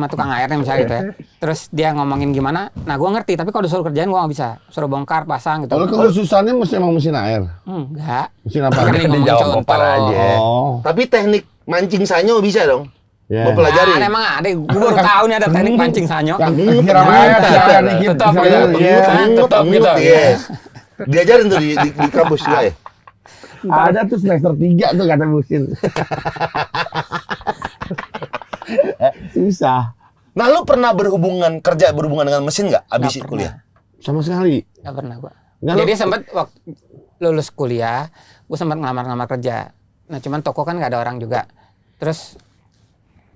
tukang air nih misalnya gitu ya. Terus dia ngomongin gimana, nah gue ngerti. Tapi kalau disuruh kerjain gue nggak bisa. Suruh bongkar, pasang gitu. Kalau kekhususannya emang mesin air. Enggak. Mesin apa? Kan ini ngomong Dijawab contoh. Popar aja. Oh. Tapi teknik mancing sanyo bisa dong. Ya. Gua pelajari. Ada emang ada. Gue baru tahu nih ada teknik pancing sanyo. Yang siram air, siram dikit. Tetap siram gitu. dikit. Iya. Tetap gitu. Yes. Diajarin tuh di kampus juga ya. Ada tuh semester 3 tuh kata mesin. Susah. Nah, lu pernah kerja berhubungan dengan mesin nggak abis Nggak kuliah? Sama sekali. Gak pernah gue. Nggak, Jadi lu- sempat waktu lulus kuliah, gue sempat ngelamar-ngelamar kerja. Nah cuman toko kan nggak ada orang juga. Terus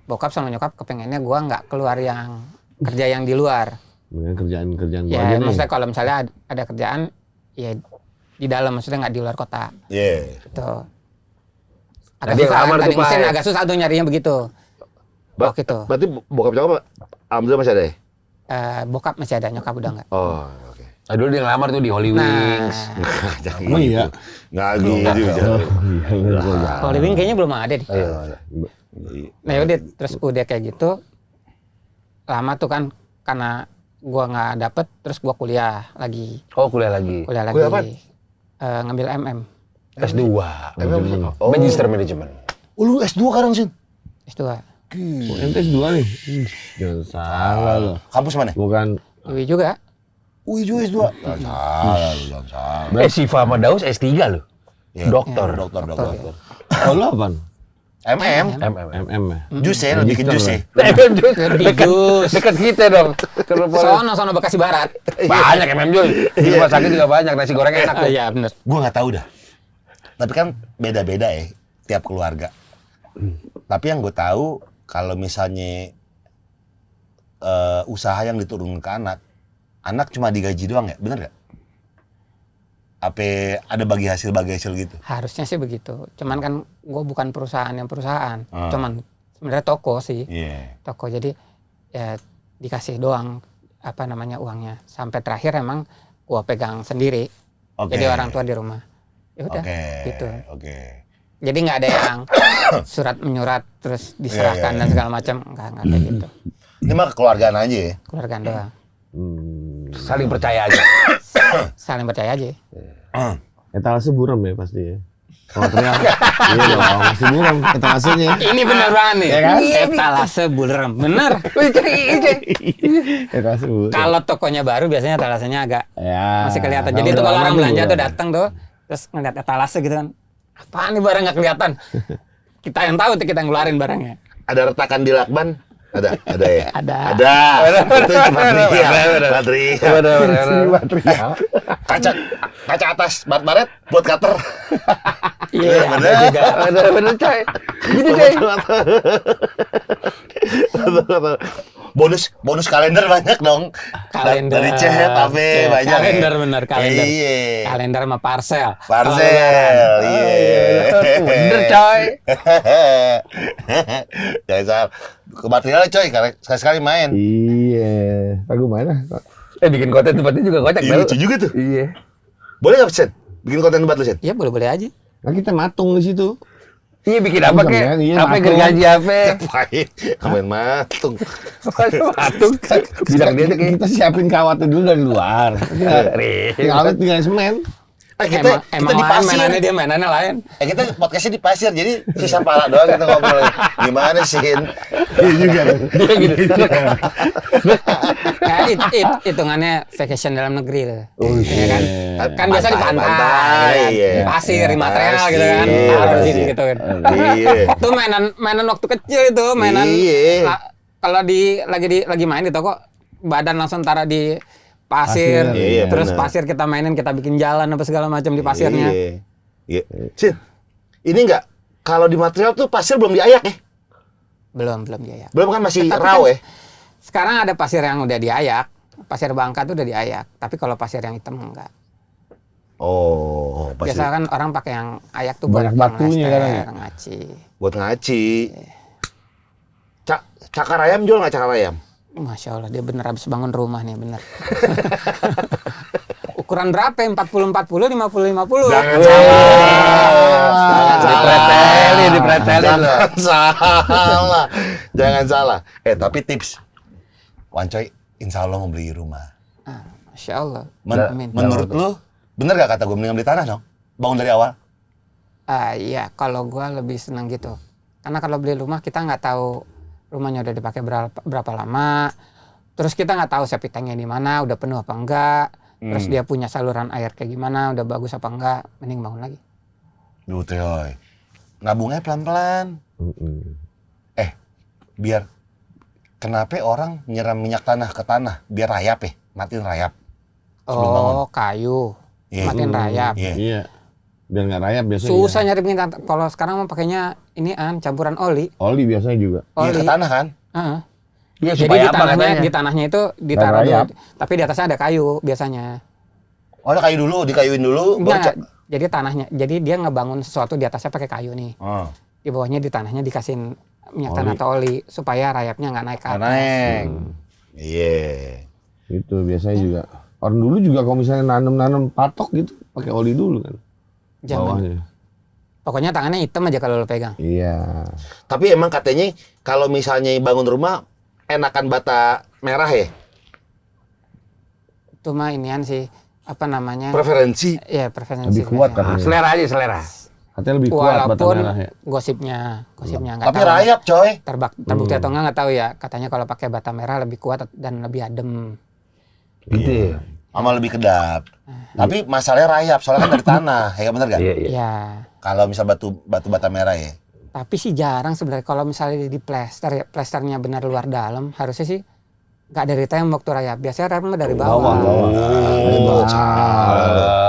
bokap sama nyokap kepengennya gue nggak keluar yang kerja yang di luar. Dengan kerjaan gua Ya aja nih. maksudnya kalau misalnya ada kerjaan ya di dalam, maksudnya nggak di luar kota. Iya. Gitu. Nah, dia ngelamar tuh, teknik mesin Pak. agak susah tuh nyarinya begitu. Waktu itu. Berarti bokap nyokap alhamdulillah masih ada ya? Bokap masih ada, nyokap udah nggak. Oh, oke. Nah, dulu dia ngelamar tuh di Holy Wings. Nah, Jangan Oh iya. Nggak gitu. jangan. kalau living kayaknya belum ada deh. Ayo. Nah yaudah, terus udah kayak gitu lama tuh kan karena gua nggak dapet, terus gua kuliah lagi. Oh, kuliah lagi. Kuliah lagi. Kuliah apaan? Ngambil MM. S2. Oh. Magister Manajemen. Oh, lu S2 sekarang sih? S2. Ente S2 nih. Jangan salah loh. Kampus mana? Bukan UI juga. Wih, juga S2. Jangan salah lu, jangan salah. Siva sama Daus S3 loh. Iya. Dokter. Dokter. Oh, lu apaan? MM. MM ya? Jus ya, lebih ke jus ya. Dekat kita dong. Sono Bekasi Barat. Banyak Jus. Di rumah sakit juga banyak, nasi goreng enak tuh. Iya bener. Gue nggak tahu dah. Tapi kan beda-beda ya tiap keluarga. Tapi yang gue tahu kalau misalnya usaha yang diturunkan ke anak cuma digaji doang ya, bener gak? Apa ada bagi hasil gitu? Harusnya sih begitu. Cuman kan gue bukan perusahaan. Cuman sebenarnya toko sih. Iya. Toko jadi ya dikasih doang uangnya. Sampai terakhir emang gue pegang sendiri. Oke. Jadi orang tua di rumah. Ya udah gitu. Oke. Jadi nggak ada yang surat menyurat terus diserahkan dan segala macam. Nggak kayak gitu. Ini mah kekeluargaan aja ya. Keluargaan doang. Saling percaya aja. Saling percaya aja. Etalase buram ya pasti ya. Kalau teriak, iya dong, masih buram etalasenya. Ini bener banget nih. Ya kan? Etalase buram. Bener. Etalase buram. Kalau tokonya baru biasanya etalasenya agak Ya, masih kelihatan. kalau Jadi itu udah kalau lama orang juga. belanja tuh datang tuh terus ngeliat etalase gitu kan. Apaan nih barang nggak kelihatan? Kita yang tahu tuh kita yang ngeluarin barangnya. Ada retakan di lakban? Ada ya? Ada. Itu cuma material. Kaca atas baret buat cutter. Iya, ada bener. juga. Bener coy. Gini coy. Bonus kalender banyak dong. Kalender. Dari cet, AP Cet, banyak. kalender bener, kalender. Iya. Kalender sama parcel. Parcel. Iya. Bener coy. Jangan salah. Ke material coy, sekali-sekali main. Iya, aku mana? Bikin konten tempatnya juga kocak. Iya, lucu juga tuh. Iya. Boleh nggak Sen? Bikin konten tempat lu Sen? Iya boleh-boleh aja. Nah kita matung di situ. Iya bikin apa Bukan, kek? kan? Iya, Apa matung. gergaji apa? Ngapain? Main matung. Patung. Bilang dia tuh kayak Kita siapin kawatnya dulu dari luar. Tinggal tinggal semen. Kita di lain pasir. mainannya dia mainannya lain. Kita podcastnya di pasir, jadi sisa pala doang kita ngobrol. Gimana sih? Iya juga. dia gitu. Kayak hitungannya vacation dalam negeri tuh. Oh, Iya kan? Kan biasa di pantai, pantai, kan? iya. Di pasir, di material Pasir, gitu kan. iya, Taruh di sini pasir. gitu kan. Iya. Itu mainan waktu kecil itu, mainan Iya. kalau lagi main di toko badan langsung taruh di pasir, Pasir, iya, terus benar. pasir kita mainin, kita bikin jalan apa segala macam di pasirnya. Iya. Sin, ini enggak kalau di material tuh pasir belum diayak ya? Belum diayak. Belum kan masih Tapi raw kan ya? Sekarang ada pasir yang udah diayak, pasir Bangka tuh udah diayak, tapi kalau pasir yang hitam enggak. Oh, pasir Biasa kan orang pakai yang ayak tuh Banyak buat batunya mengester, kadang ya? ngaci. buat ngaci. Cakar ayam jual nggak cakar ayam? Masya Allah, dia bener habis bangun rumah nih, bener. Ukuran berapa? 40-40, 50-50? Jangan Dipretelin loh. Jangan salah. Jangan salah. Tapi tips. Wancoy, insya Allah mau beli rumah. Masya Allah. Amin. Menurut lu, bener gak kata gue mendingan beli tanah dong? Bangun dari awal? Iya, kalau gua lebih senang gitu. Karena kalau beli rumah kita nggak tahu rumahnya udah dipakai berapa lama. Terus kita nggak tahu septic tanknya di mana, udah penuh apa enggak. Terus dia punya saluran air kayak gimana, udah bagus apa enggak. Mending bangun lagi. Duh, Teoy. Nabungnya pelan-pelan. Biar kenapa orang nyiram minyak tanah ke tanah? Biar rayap ya, matiin rayap. Sebelum bangun. Oh, kayu. Iya. Matiin rayap. Iya. Iya. Biar nggak rayap biasanya. Susah nyari minyak. Kalau sekarang mau pakainya campuran oli. Oli biasanya juga. Iya, Oli. ke tanah kan? Heeh. Iya Jadi supaya di apa tanahnya, katanya? di tanahnya itu ditaruh rayap. dulu, tapi di atasnya ada kayu biasanya. Oh, ada kayu dulu, dikayuin dulu. baru Enggak, jadi tanahnya, jadi dia ngebangun sesuatu di atasnya pakai kayu nih. Oh, Di bawahnya di tanahnya dikasihin minyak Oli. tanah atau oli supaya rayapnya nggak naik ke atas. naik. Iya. Itu biasanya juga. Orang dulu juga kalau misalnya nanam patok gitu pakai oli dulu kan. Jangan. Bawahnya. Pokoknya tangannya hitam aja kalau lo pegang. Iya. Tapi emang katanya kalau misalnya bangun rumah enakan bata merah ya? Itu mah inian sih, apa namanya? Preferensi. Iya, preferensi. Lebih kuat biasanya. katanya. Selera aja selera. Katanya lebih kuat bata Walaupun merah ya. gosipnya nggak Tapi tahu. rayap, coy. Terbukti atau nggak tahu ya. Katanya kalau pakai bata merah lebih kuat dan lebih adem. Gitu ya. sama lebih kedap. Tapi masalahnya rayap, soalnya kan dari tanah, ya bener gak? Iya, iya. Ya. Kalau misal batu bata merah ya. Tapi sih jarang sebenarnya kalau misalnya di plester ya, plesternya benar luar dalam, harusnya sih nggak dari tembok tuh rayap. Biasanya rayap mah dari bawah.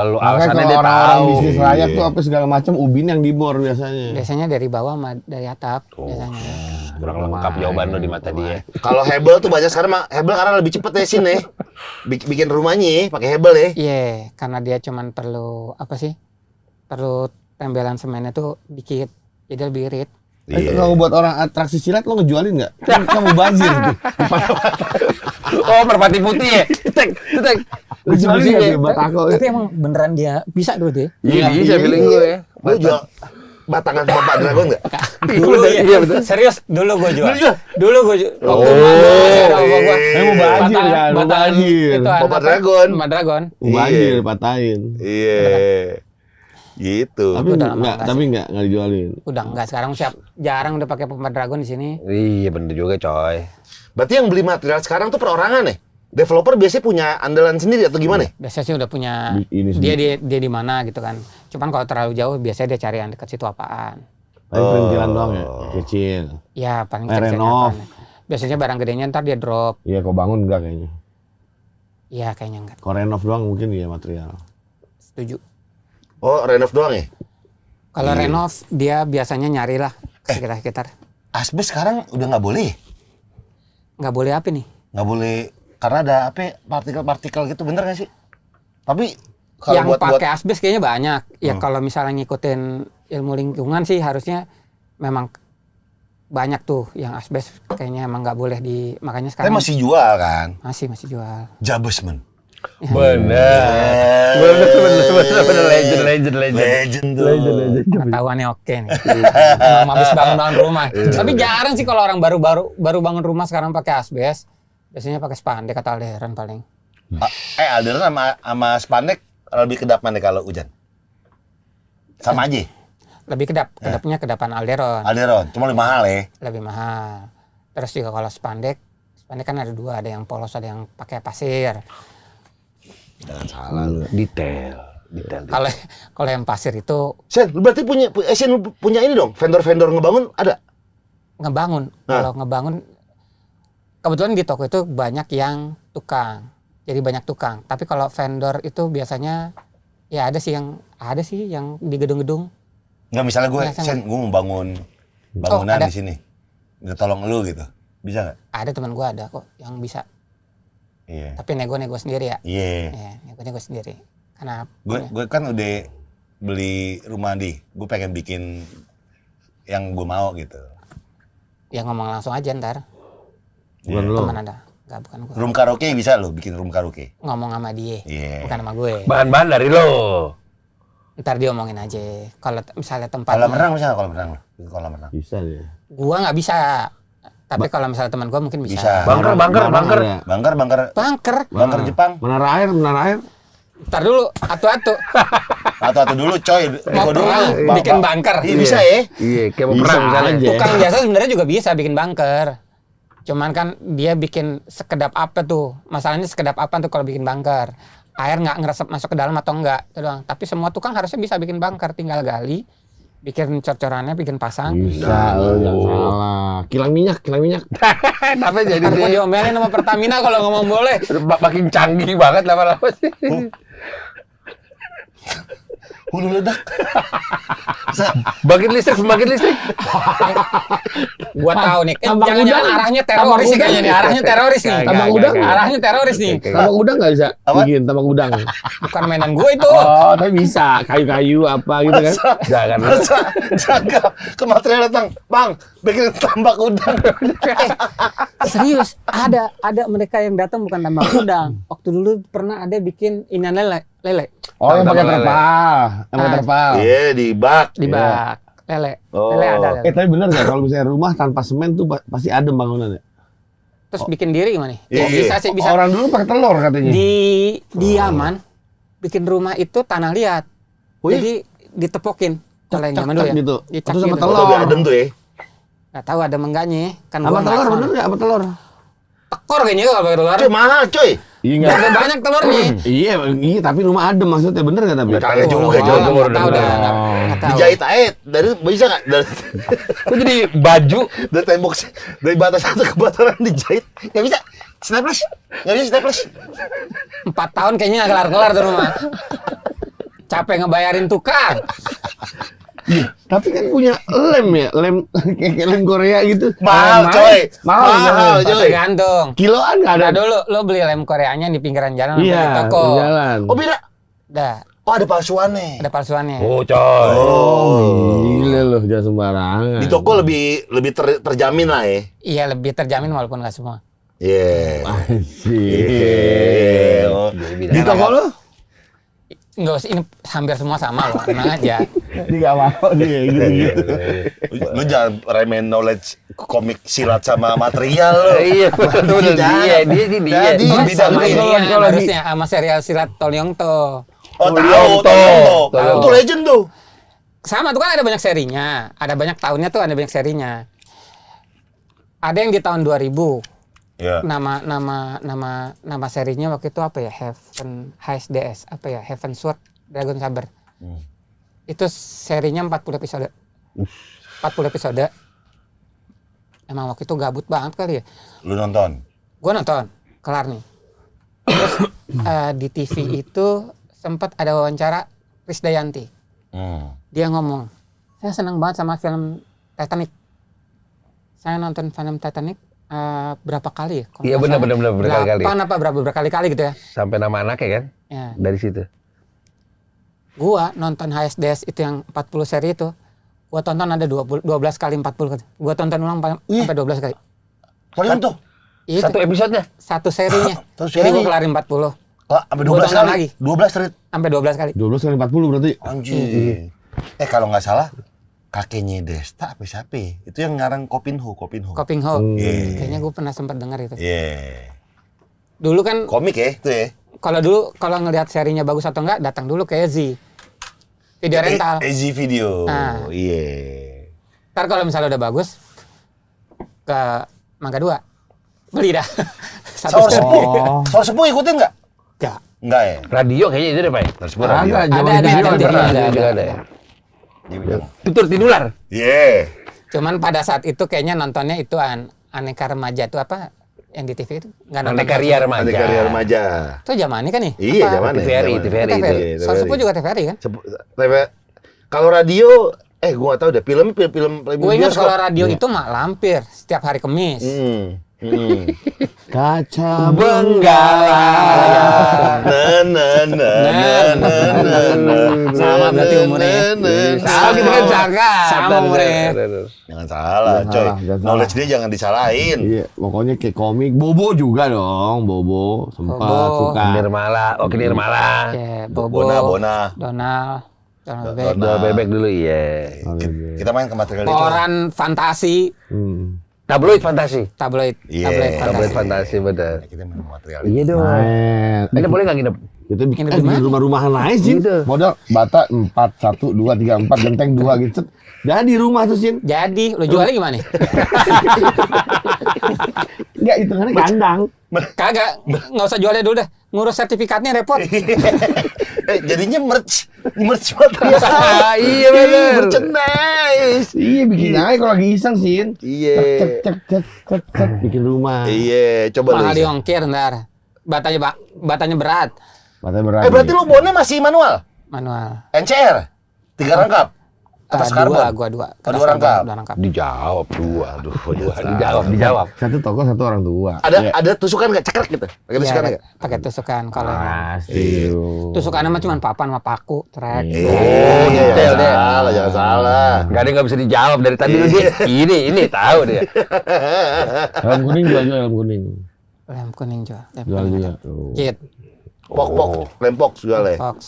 Lu Makanya alasannya kalau dia orang-orang tahu. bisnis rayap tuh apa segala macam ubin yang dibor biasanya. Biasanya dari bawah sama dari atap biasanya. Kurang lengkap jawaban lu di mata dia. Kalau hebel tuh banyak sekarang mah hebel karena lebih cepet ya sini. Bikin rumahnya ya, pakai hebel ya. Iya, karena dia cuman perlu apa sih? Perlu tembelan semennya tuh dikit, jadi lebih irit. Kalau buat orang atraksi silat lo ngejualin nggak? Kan kamu bazir tuh. Oh, merpati putih ya. Tek. Lu jualin nggak tuh batako? Tapi emang beneran dia bisa dulu deh. Iya, bisa feeling gue ya. Lu jual batangan sama Pak Dragon nggak? Dulu Iya, betul. Serius, dulu gue jual. Dulu jual? Dulu gue jual. Waktu Oh, masih ada bapak gua. Mau bazir kan? Mau bazir. Itu Bapak Dragon. Bapak Dragon. Bazir patahin. Iya. Gitu. Tapi udah lama nggak, nggak tapi nggak dijualin. Udah enggak sekarang jarang udah pakai Bapak Dragon di sini. Iya, bener juga, coy. Berarti yang beli material sekarang tuh perorangan ya? Developer biasanya punya andalan sendiri atau gimana? Biasanya sih udah punya Ini dia di mana gitu kan. Cuman kalau terlalu jauh biasanya dia cari yang dekat situ apaan. Paling perintilan doang ya, kecil. Ya paling Renov. kecil-kecilnya apaan. Biasanya barang gedenya ntar dia drop. Iya, kau bangun enggak kayaknya. Iya kayaknya enggak. Kalau renov doang mungkin ya material. Setuju. Oh, renov doang ya? Kalau renov dia biasanya nyari lah sekitar-sekitar. Asbes sekarang udah nggak boleh ya? Nggak boleh apa nih? Nggak boleh karena ada apa partikel-partikel gitu, bener nggak sih? Tapi kalau Yang buat pakai asbes kayaknya banyak. Ya kalau misalnya ngikutin ilmu lingkungan sih harusnya memang banyak tuh yang asbes kayaknya emang nggak boleh makanya tapi sekarang masih jual kan? masih jual. Jabesman. Bener. Bener. Legend tuh. Pengetahuannya oke nih. Emang habis bangun rumah. Tapi jarang sih kalau orang baru bangun rumah sekarang pakai asbes. Biasanya pakai spandek atau alderan paling. Alderan sama spandek lebih kedap mana kalau hujan? Sama aja. Lebih kedapnya kedapan alderon. Alderon, cuma lebih mahal ya. Lebih mahal. Terus juga kalau spandek kan ada dua, ada yang polos, ada yang pakai pasir. Jangan salah lu. Detail. Kalau yang pasir itu Sen, lu berarti punya ini dong, vendor-vendor ngebangun ada? ngebangun. Kalau ngebangun kebetulan di toko itu banyak yang tukang. Jadi banyak tukang. Tapi kalau vendor itu biasanya ya ada sih yang di gedung-gedung. Nggak, misalnya gue, Biasanya. Sen, gue mau bangun bangunan ada. di sini. Minta tolong lu gitu. Bisa nggak? Ada teman gua ada kok yang bisa. Iya. Tapi nego sendiri ya. Iya. Ya, nego sendiri. Karena Gue kan udah beli rumah gue pengen bikin yang gue mau gitu. ya ngomong langsung aja ntar. Bukan lo. Teman ada. Enggak, bukan gua. Room karaoke bisa lo bikin room karaoke. Ngomong sama dia. Iya. Bukan sama gue. Bahan-bahan dari lo. Ntar dia omongin aja. Kalau misalnya tempat Kolam renang bisa nggak kolam renang lo? Bikin kolam renang. Bisa deh. gua nggak bisa. Tapi kalau misalnya teman gua mungkin bisa. Bisa. Bangker. Bangker Jepang. Menara air. Ntar dulu, atu-atu. Atau dulu coy. Mau Gua dulu. perang, bikin bunker. Iya bisa ya. Iya, kayak mau Bisa perang misalnya. aja. Tukang jasa sebenarnya juga bisa bikin bunker. Cuman kan dia bikin sekedap apa tuh. Masalahnya sekedap apa tuh kalau bikin bunker. Air nggak ngeresep masuk ke dalam atau enggak. Itu doang. Tapi semua tukang harusnya bisa bikin bunker. Tinggal gali, bikin cor-corannya, bikin pasang. Bisa, lo jangan salah. Kilang minyak. Tapi jadi Ntar gua dia diomelin sama Pertamina kalau ngomong boleh. makin canggih banget lama-lama sih. Hulu ledak. Bangkit listrik. Gua tahu nih. tambang Jangan-jangan udang. arahnya teroris nih kayaknya nih. Arahnya teroris nih. Tambang udang. Arahnya teroris nih. Tambang udang nggak bisa bikin tambang udang. Bukan mainan gua itu. Oh, tapi bisa. Kayu-kayu apa gitu kan. Jangan. Jaga ke material datang. Bang, bikin tambak udang. Serius, ada mereka yang datang bukan tambang udang. Waktu dulu pernah ada bikin inan lele. Oh, yang pakai Tambang lele. terpal. Yang pakai Ah. terpal. Iya, di bak. Di bak. Lele. Oh. Lele ada lele. Tapi bener nggak kalau misalnya rumah tanpa semen tuh pasti adem bangunannya? Terus bikin diri gimana nih? Iya, Bisa sih, bisa. Orang dulu pakai telur katanya. Di Yaman bikin rumah itu tanah liat. Oh, iya? Jadi ditepokin. Kalau yang zaman dulu ya. gitu. Dicak Terus sama gitu. telur. Oh, biar adem tuh ya. Nggak tahu ada mengganya. Kan Sama gua nggak telur tahu. bener nggak? Sama telur. Tekor kayaknya kalau pakai telur. Coy, mahal coy. Iya nggak? Ada banyak telurnya. Iya, tapi rumah adem maksudnya bener nggak tapi? Kagak juga, Oh, Jol. nggak tahu dah, nggak tahu. Dijahit aja, dari bisa nggak? Dari, Kok jadi baju? dari tembok, dari batas satu ke batas lain dijahit. Nggak bisa, snapless. Nggak bisa snapless. 4 tahun kayaknya nggak kelar-kelar tuh rumah. Capek ngebayarin tukang. Tapi kan punya lem ya, lem kayak lem Korea gitu. Mahal, Lem coy. Mahal, Mahal, coy. coy. Tergantung. Kiloan nggak ada. Nah dulu lo beli lem Koreanya di pinggiran jalan Iya, di toko. di jalan. Oh beda. Dah, Oh ada palsuannya. ada palsuannya. Oh, coy. Gila loh, jangan sembarangan. Di toko lebih terjamin lah ya. Iya lebih terjamin walaupun nggak semua. Iya. Asik. Oh. Di toko lo? Enggak usah, ini hampir semua sama loh, tenang aja. Dia nggak mau dia gitu-gitu. Lu jangan remehin knowledge komik silat sama material lo. Iya, betul. Dia Jadi, Oh, bidang sama ini. ini kalau di- harusnya sama serial silat Tolyong to. Oh tahu, Tolong, tahu. Tolong. Itu legend tuh. Sama tuh kan ada banyak serinya, ada banyak tahunnya tuh ada banyak serinya. Ada yang di tahun 2000. Iya. Nama serinya waktu itu apa ya? Heaven HSDS apa ya? Heaven Sword Dragon Saber. Itu serinya 40 episode. 40 episode. Emang waktu itu gabut banget kali ya. Lu nonton? Gua nonton, kelar nih. Terus di TV itu sempat ada wawancara Krisdayanti. Dia ngomong, saya senang banget sama film Titanic. Saya nonton film Titanic berapa kali ya? Kalau Iya, nggak benar, salah. berkali-kali. 8 apa berkali-kali gitu ya. Sampai nama anaknya kan? Ya. Dari situ. Gua nonton HSDS itu yang 40 seri itu. Gua tonton ada 12 kali 40 kali. Gua tonton ulang sampai 12 kali. Kalian tuh? Itu Satu episodenya? satu serinya. Satu Jadi seri. gua kelarin 40. Sampai Gua 12 tonton kali. lagi. 12 street. Sampai 12 kali. 12 kali 40 berarti. Anjing. Kalau nggak salah kakeknya Desta apa siapa? Itu yang ngarang Kopinho. Koping Ho. Iya. Kayaknya gua pernah sempat dengar itu. Iya. Dulu kan Komik ya itu ya. kalau ngelihat serinya bagus atau enggak datang dulu ke Ezi. Video rental. Easy video. Nah. Iya. Ntar kalau misalnya udah bagus ke Mangga 2. Beli dah. Satu Saur set. Sepuh. Saur Sepuh ikutin nggak? Enggak. Enggak ya. Radio kayaknya itu deh, Pak. Saur Sepuh radio. Agak, zaman Ada, video ada, pernah. ada. Iya. Tutur tinular. Iya. Cuman pada saat itu kayaknya nontonnya itu Aneka Remaja itu apa yang di TV itu nggak nonton. Aneka Ria Remaja. Ada karya remaja. Itu zamannya kan nih? Iya, Apa? zamannya. TVRI, TVRI itu. TVRI. Iya, Saur Sepuh TVRI. juga TVRI kan? Kalau radio, gua nggak tahu deh. Film Gue ingat bioskop. kalau radio itu mak lampir setiap hari Kamis. Kaca Benggala. Sama berarti umurnya. Sama kita kan sangka. Sama umurnya. Jangan salah, Jangan coy. salah, jangan Knowledge dia jangan disalahin. Iya, pokoknya kayak komik. Bobo juga dong, Bobo sempat Bobo. suka. Nirmala, oke Nirmala. Ya, Bobo, Bona. Donald Bebek. Dua bebek dulu, iya. Kita main ke material itu. Koran fantasi, Tabloid fantasi. tabloid, Iya, Tabloid fantasi. fantasi, betul. Kita main ke material Iya itu. dong. Main. Kita boleh nggak nginep? Kita bikin Nginep di mana? rumah-rumahan lain sih. Gitu. Modal bata 4, 1, 2, 3, 4, genteng 2 gitu. Jadi rumah tuh Sin. Jadi, lo jualnya gimana? Enggak, hitungannya kandang. Kagak, nggak usah jualnya dulu dah. Ngurus sertifikatnya repot. Jadinya merch material. Iya bener. Merchandise. Iya, bikin aja kalau lagi iseng Sin. Iya. Cek, bikin rumah. Iya, coba Mahal lu. diongkir ntar. Batanya berat. Batanya berat. Berarti lu bonnya masih manual? Manual. NCR? 3 rangkap? Atas karbon? Gua dua. Oh, Atas 2 rangkap? karbon, 2 rangkap. Dijawab dua. Aduh, dijawab. Satu toko, satu orang tua. Ada tusukan nggak? Cekrek gitu? Pakai tusukan Iya, nggak? pakai tusukan kalau Pasti. tusukannya mah cuma papan sama paku, trek. Oh, detail deh. Jangan salah. Gak ada yang nggak bisa dijawab dari tadi lu dia. Ini tahu dia. Helm kuning jual helm kuning. Lem kuning jual. Lem Jual kuning. juga tuh. Kit, Pok, lempok juga le. Fox.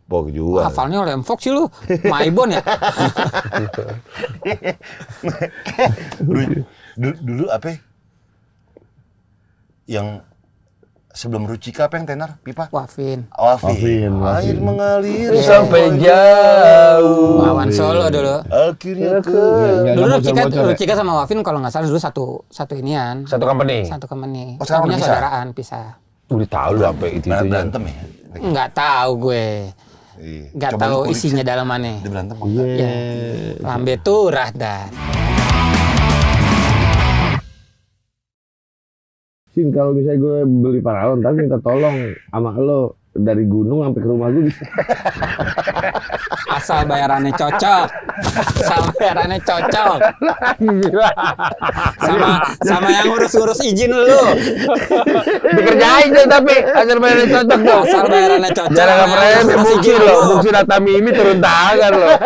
Pok juga. Hafalnya lem Fox sih lu. Maibon ya? Dulu apa ya? Yang sebelum Rucika apa yang tenar? Pipa? Wafin. Wafin. Wafin. Air mengalir Sampai jauh. Wawan Solo dulu. akhirnya ke Nggak Dulu bocor-bocor ya? Rucika sama Wafin kalau nggak salah dulu satu inian. Satu company. Satu company. Oh, sekarang Punya udah pisah? saudaraan pisah. Udah tahu lu sampai itu Berantem ya? Nggak tahu gue. Iya. Nggak Coba tahu lu kulik, isinya Cet. dalamannya. Dia berantem apa? Iya. Ya, lambe turah dah. Sin, kalau misalnya gue beli paralon, tapi minta tolong sama lo dari gunung sampai ke rumah gue bisa. Asal bayarannya cocok. Asal bayarannya cocok. Sama yang ngurus-ngurus izin lu. Dikerjain deh tapi asal bayarnya cocok tuh. Asal bayarannya cocok. Jangan sama yang pernah ngurus-ngurus buksin izin loh, lu. buksin data Mimi turun tangan loh.